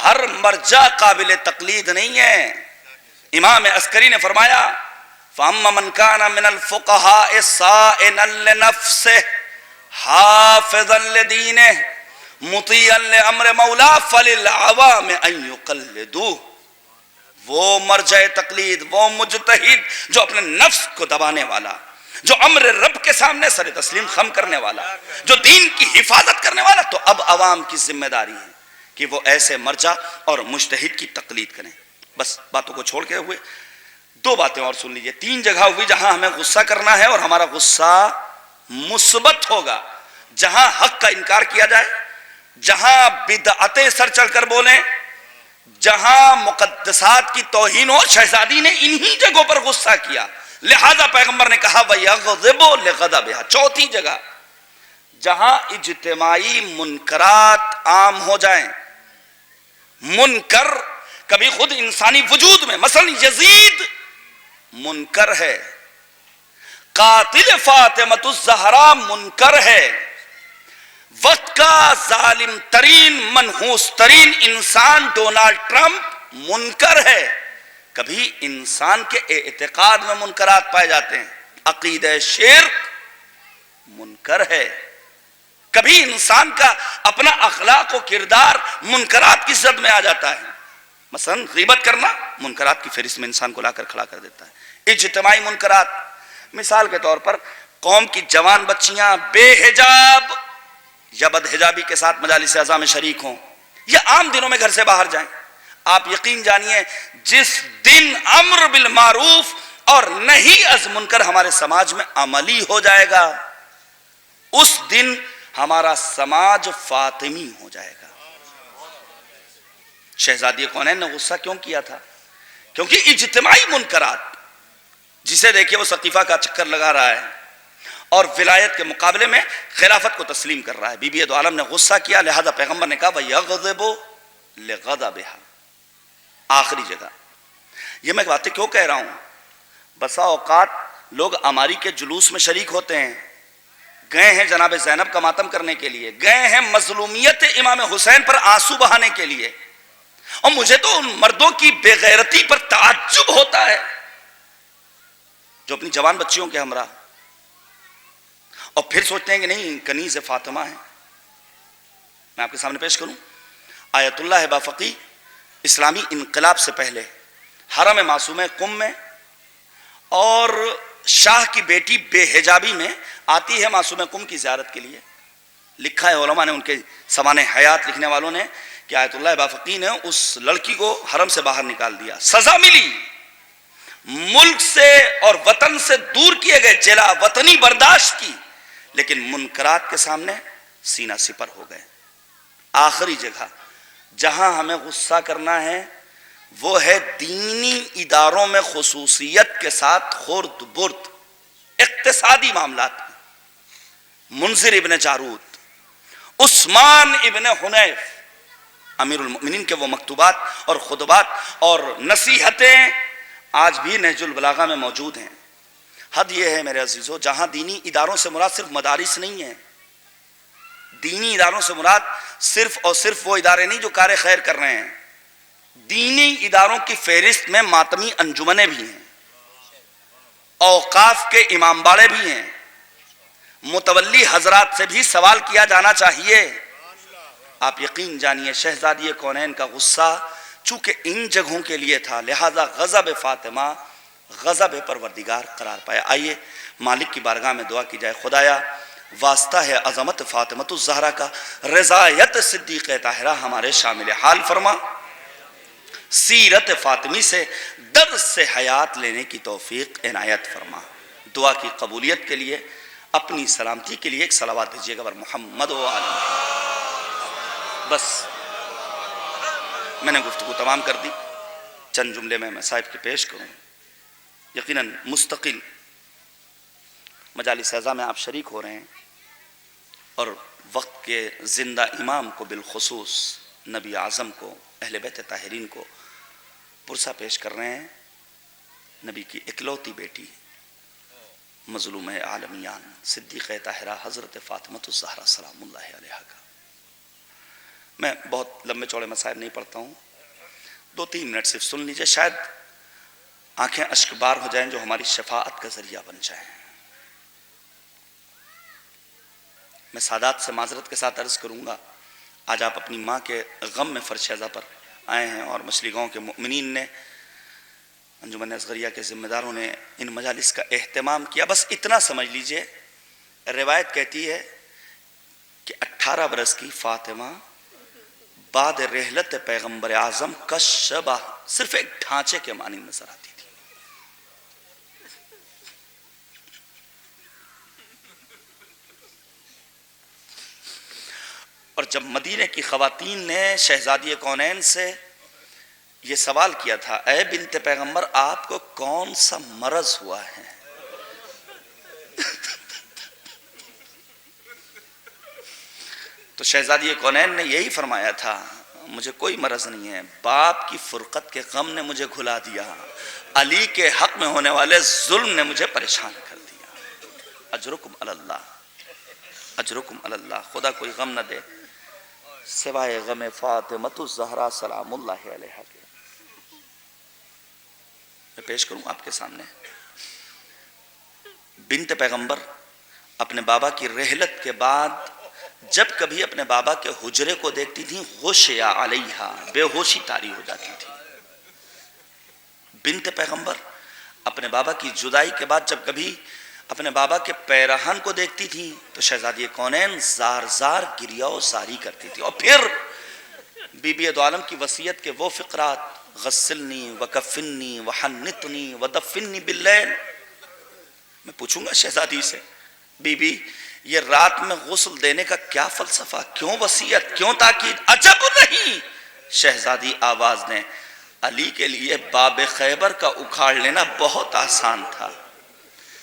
ہر مرجع قابل تقلید نہیں ہے. امام عسکری نے فرمایا فَأَمَّا مَنْ كَانَ مِنَ الْفُقَهَاءِ صَائِنًا لِنَفْسِهِ حَافِظًا لِدِينِهِ مُطِيعًا لِأَمْرِ مَوْلَاهُ فَلِلْعَوَامِ أَن يُقَلِّدُوهُ. وہ مرجع تقلید, وہ مجتہد جو اپنے نفس کو دبانے والا, جو امر رب کے سامنے سر تسلیم خم کرنے والا, جو دین کی حفاظت کرنے والا, تو اب عوام کی ذمہ داری ہے کہ وہ ایسے مرجع اور مجتہد کی تقلید کریں. بس باتوں کو چھوڑ کے ہوئے دو باتیں اور سن لیجئے. تین جگہ ہوئی جہاں ہمیں غصہ کرنا ہے اور ہمارا غصہ مثبت ہوگا. جہاں حق کا انکار کیا جائے, جہاں بدعتیں سر چڑھ کر بولیں, جہاں مقدسات کی توہین ہو. شہزادی نے انہی جگہوں پر غصہ کیا, لہذا پیغمبر نے کہا وَيَغْضِبُ لِغَضَبِهَا. چوتھی جگہ جہاں اجتماعی منکرات عام ہو جائیں. منکر کبھی خود انسانی وجود میں, مثلا یزید منکر ہے, قاتل فاطمۃ الزہرا منکر ہے, وقت کا ظالم ترین منحوس ترین انسان ڈونلڈ ٹرمپ منکر ہے. کبھی انسان کے اعتقاد میں منکرات پائے جاتے ہیں, عقیدہ شرک منکر ہے. کبھی انسان کا اپنا اخلاق و کردار منکرات کی زد میں آ جاتا ہے. مثلا غیبت کرنا منکرات کی فہرست میں انسان کو لا کر کھڑا کر دیتا ہے. اجتماعی منکرات, مثال کے طور پر قوم کی جوان بچیاں بے حجاب یا بدحجابی کے ساتھ مجالس اعضاء میں شریک ہوں یا عام دنوں میں گھر سے باہر جائیں، آپ یقین جانیے جس دن امر بالمعروف اور نہی از منکر ہمارے سماج میں عملی ہو جائے گا، اس دن ہمارا سماج فاطمی ہو جائے گا۔ شہزادی کونین نے غصہ کیوں کیا تھا؟ کیونکہ اجتماعی منکرات، جسے دیکھیے وہ سقیفہ کا چکر لگا رہا ہے اور ولایت کے مقابلے میں خلافت کو تسلیم کر رہا ہے، بی بی دو عالم نے غصہ کیا، لہذا پیغمبر نے کہا وَيَغْضِبُ لِغَضَبِهَا۔ آخری جگہ یہ میں باتیں کیوں کہہ رہا ہوں؟ بسا اوقات لوگ اماری کے جلوس میں شریک ہوتے ہیں، گئے ہیں جناب زینب کا ماتم کرنے کے لیے، گئے ہیں مظلومیت امام حسین پر آنسو بہانے کے لیے، اور مجھے تو ان مردوں کی بے غیرتی پر تعجب ہوتا ہے جو اپنی جوان بچیوں کے ہمراہ اور پھر سوچتے ہیں کہ نہیں کنیز فاطمہ ہے۔ میں آپ کے سامنے پیش کروں آیت اللہ بافقی اسلامی انقلاب سے پہلے حرم معصومہ قم میں اور شاہ کی بیٹی بے حجابی میں آتی ہے معصومہ قم کی زیارت کے لیے۔ لکھا ہے علماء نے، ان کے سوانح حیات لکھنے والوں نے، کہ آیت اللہ بافقی نے اس لڑکی کو حرم سے باہر نکال دیا، سزا ملی، ملک سے اور وطن سے دور کیے گئے، جلا وطنی برداشت کی، لیکن منکرات کے سامنے سینہ سپر ہو گئے۔ آخری جگہ جہاں ہمیں غصہ کرنا ہے وہ ہے دینی اداروں میں خصوصیت کے ساتھ خورد برد اقتصادی معاملات میں۔ منذر ابن جارود، عثمان ابن حنیف، امیر المؤمنین کے وہ مکتوبات اور خطبات اور نصیحتیں آج بھی نہج البلاغہ میں موجود ہیں۔ حد یہ ہے میرے عزیزو، جہاں دینی اداروں سے مراد صرف مدارس نہیں ہیں، دینی اداروں سے مراد صرف اور صرف وہ ادارے نہیں جو کار خیر کر رہے ہیں، دینی اداروں کی فہرست میں ماتمی انجمنیں بھی ہیں، اوقاف کے امام باڑے بھی ہیں، متولی حضرات سے بھی سوال کیا جانا چاہیے۔ آپ یقین جانیے شہزادی کونین کا غصہ چونکہ ان جگہوں کے لیے تھا، لہذا غضب فاطمہ غضب پروردگار قرار پایا۔ آئیے مالک کی بارگاہ میں دعا کی جائے۔ خدایا واسطہ ہے عظمت فاطمۃ الزہرا کا، رضایت صدیقہ طاہرہ ہمارے شامل حال فرما، سیرت فاطمی سے درس سے حیات لینے کی توفیق عنایت فرما۔ دعا کی قبولیت کے لیے اپنی سلامتی کے لیے ایک صلوات بھیجیے گا بر محمد و آل محمد۔ بس میں نے گفتگو تمام کر دی، چند جملے میں صاحب کے پیش کروں۔ یقیناً مستقل مجالس اعضاء میں آپ شریک ہو رہے ہیں اور وقت کے زندہ امام کو بالخصوص نبی اعظم کو، اہل بیت طاہرین کو پرسہ پیش کر رہے ہیں، نبی کی اکلوتی بیٹی مظلوم عالمیان صدیقہ طاہرہ حضرت فاطمۃ الزہرا سلام اللہ علیہا کا۔ میں بہت لمبے چوڑے مسائل نہیں پڑھتا ہوں، 2-3 منٹ صرف سن لیجئے، شاید آنکھیں اشک بار ہو جائیں جو ہماری شفاعت کا ذریعہ بن جائیں۔ میں سادات سے معذرت کے ساتھ عرض کروں گا، آج آپ اپنی ماں کے غم میں فرش اعضاء پر آئے ہیں اور مچھلی گاؤں کے مؤمنین نے، انجمن اصغریہ کے ذمہ داروں نے ان مجالس کا اہتمام کیا۔ بس اتنا سمجھ لیجئے، روایت کہتی ہے کہ 18 برس کی فاطمہ بعد رحلت پیغمبر اعظم کا شبہ صرف ایک ڈھانچے کے معنی نظر آتی تھی۔ اور جب مدینے کی خواتین نے شہزادی کونین سے یہ سوال کیا تھا، اے بنت پیغمبر آپ کو کون سا مرض ہوا ہے؟ تو شہزادی کونین نے یہی فرمایا تھا، مجھے کوئی مرض نہیں ہے، باپ کی فرقت کے غم نے مجھے گھلا دیا، علی کے حق میں ہونے والے ظلم نے مجھے پریشان کر دیا۔ اجرکم اللہ، اجرکم اللہ، خدا کوئی غم نہ دے سوائے غم فاطمۃ الزہرا سلام اللہ علیہا کے۔ میں پیش کروں آپ کے سامنے، بنت پیغمبر اپنے بابا کی رحلت کے بعد جب کبھی اپنے بابا کے حجرے کو دیکھتی تھیں غشیا علیہا، بے ہوشی طاری ہو جاتی تھی۔ بنت پیغمبر اپنے بابا کی جدائی کے بعد جب کبھی اپنے بابا کے پیرہن کو دیکھتی تھی تو شہزادی کونین زار زار گریہ و زاری کرتی تھی. اور پھر بی بی دو عالم کی وصیت کے وہ فقرات، غسلنی وکفنی وحنطنی ودفنی باللیل. میں پوچھوں گا شہزادی سے، بی بی یہ رات میں غسل دینے کا کیا فلسفہ، کیوں وصیت، کیوں تاکید؟ عجب نہیں، شہزادی آواز نے، علی کے لیے باب خیبر کا اکھاڑ لینا بہت آسان تھا،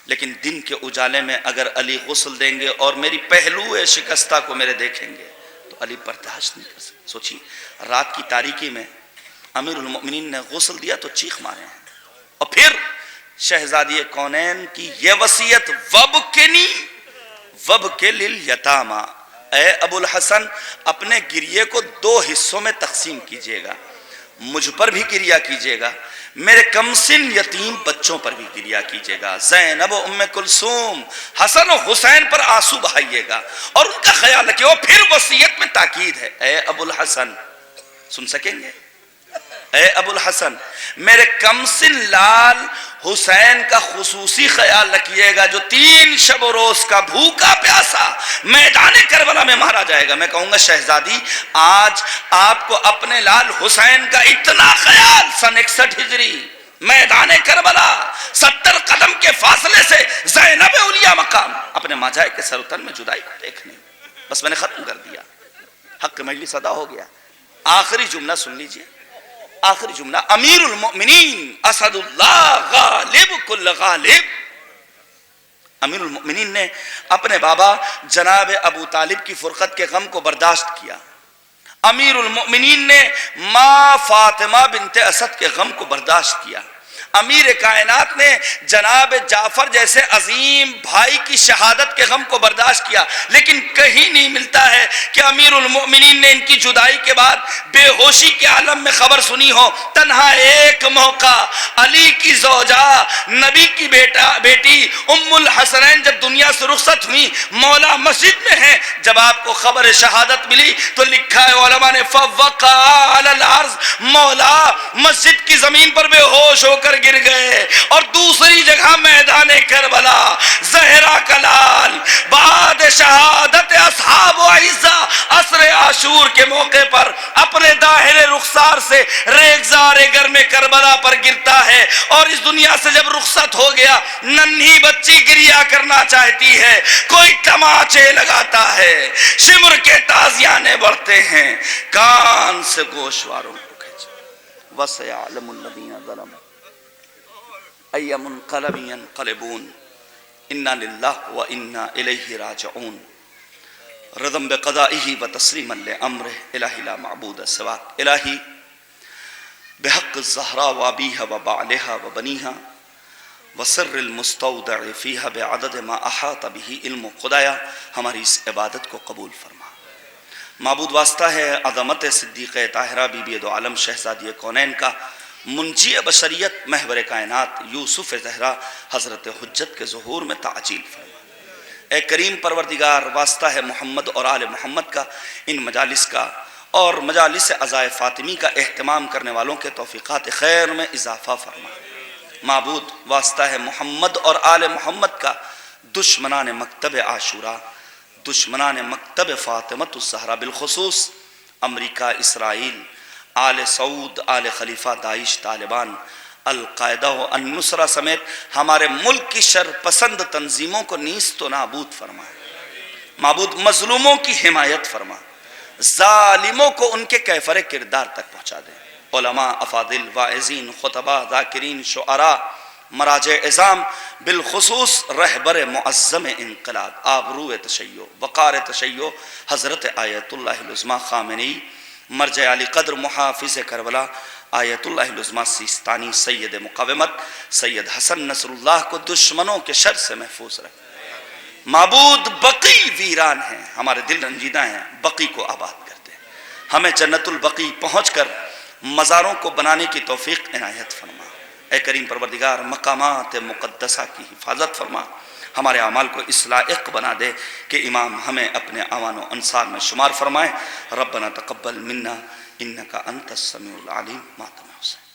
لیکن دن کے اجالے میں اگر علی غسل دیں گے اور میری پہلو شکستہ کو میرے دیکھیں گے تو علی برداشت نہیں کر سکتے. سوچی رات کی تاریکی میں امیر المؤمنین نے غسل دیا تو چیخ مارے ہیں. اور پھر شہزادی کونین کی یہ وصیت، وبکنی وبک للیتاما، اے ابو الحسن اپنے گریے کو 2 حصوں میں تقسیم کیجئے گا، مجھ پر بھی گریہ کیجئے گا، میرے کمسن یتیم بچوں پر بھی گریہ کیجئے گا، زینب و ام کلثوم، حسن و حسین پر آنسو بہائیے گا اور ان کا خیال رکھیے. اور پھر وصیت میں تاکید ہے، اے ابو الحسن، سن سکیں گے؟ اے ابو الحسن میرے کمسن لال حسین کا خصوصی خیال رکھیے گا، جو 3 شب و روز کا بھوکا پیاسا میدان کربلا میں مارا جائے گا. میں کہوں گا شہزادی آج آپ کو اپنے لال حسین کا اتنا خیال، سن 61 ہجری میدان کربلا 70 قدم کے فاصلے سے زینب اولیاء مقام اپنے ماجائے کے سرتن میں جدائی کو دیکھنے. بس میں نے ختم کر دیا، حق مجلس ادا ہو گیا. آخری جملہ سن لیجئے، آخری جملہ، امیر المؤمنین اسد اللہ غالب کل غالب. امیر المؤمنین نے اپنے بابا جناب ابو طالب کی فرقت کے غم کو برداشت کیا. امیر المؤمنین نے ماں فاطمہ بنت اسد کے غم کو برداشت کیا. امیر کائنات نے جناب جعفر جیسے عظیم بھائی کی شہادت کے غم کو برداشت کیا. لیکن کہیں نہیں ملتا ہے کہ امیر المؤمنین نے ان کی جدائی کے بعد بے ہوشی کے عالم میں خبر سنی ہو. تنہا ایک موقع علی کی زوجہ نبی کی بیٹی ام الحسنین جب دنیا سے رخصت ہوئی، مولا مسجد میں ہیں، جب آپ کو خبر شہادت ملی تو لکھا ہے علماء نے فوقع علی الارض، مولا مسجد کی زمین پر بے ہوش ہو کر گر گئے. اور دوسری جگہ میدان کربلا زہرا کلال بعد شہادت اصحاب و عزہ عصر عاشور کے موقع پر اپنے داہر رخسار سے ریگزار گرم کربلا پر گرتا ہے. اور اس دنیا سے جب رخصت ہو گیا، ننھی بچی گریہ کرنا چاہتی ہے، کوئی تماچے لگاتا ہے، شمر کے تازیانے بڑھتے ہیں، کان سے گوشواروں کو کھینچ. وَسَيَعْلَمُ الَّذِينَ ظَلَمُوا أَيَّ مُنْقَلَبٍ يَنْقَلِبُونَ اِنَّا لِلَّهِ وَإِنَّا إِلَيْهِ رَاجِعُونَ. رضم بقضائه وتسلیما لأمره الہی لا معبود سواک. الہی بحق الزہراء وابیها وبعلها وبنیها وسر المستودع فیها بعدد ما احاط به علم خدایا ہماری اس عبادت کو قبول فرما. معبود واسطہ ہے عظمت صدیق طاہرہ بی بی دو عالم شہزادی کونین کا، منجی بشریت محور کائنات یوسف زہرا حضرت حجت کے ظہور میں تعجیل فرما. اے کریم پروردگار واسطہ ہے محمد اور آل محمد کا، ان مجالس کا اور مجالس عزائے فاطمی کا اہتمام کرنے والوں کے توفیقات خیر میں اضافہ فرما. معبود واسطہ ہے محمد اور آل محمد کا، دشمنان مکتب عاشورہ، دشمنان مکتب فاطمۃ الزہرا بالخصوص امریکہ، اسرائیل، آل سعود، آل خلیفہ، داعش، طالبان، القاعدہ و النصرہ سمیت ہمارے ملک کی شر پسند تنظیموں کو نیست و نابود فرما. معبود مظلوموں کی حمایت فرما، ظالموں کو ان کے کیفر کردار تک پہنچا دے. علماء، افاضل، واعظین، خطباء، ذاکرین، شعراء، مراجع عظام، بالخصوص رہبر معظم انقلاب، آبرو تشیع، وقار تشیع حضرت آیت اللہ العظمیٰ خامنئی، مرجع علی قدر محافظ کربلا آیت اللہ العظمیٰ سیستانی، سید مقاومت سید حسن نصر اللہ کو دشمنوں کے شر سے محفوظ رکھ. معبود بقی ویران ہیں، ہمارے دل رنجیدہ ہیں، بقی کو آباد کرتے ہیں. ہمیں جنت البقی پہنچ کر مزاروں کو بنانے کی توفیق عنایت فرما. اے کریم پروردگار مقامات مقدسہ کی حفاظت فرما، ہمارے اعمال کو اصلاح بنا دے کہ امام ہمیں اپنے اعوان و انصار میں شمار فرمائے. ربنا تقبل منا انکا انت السمیع العلیم. ماتم حسین.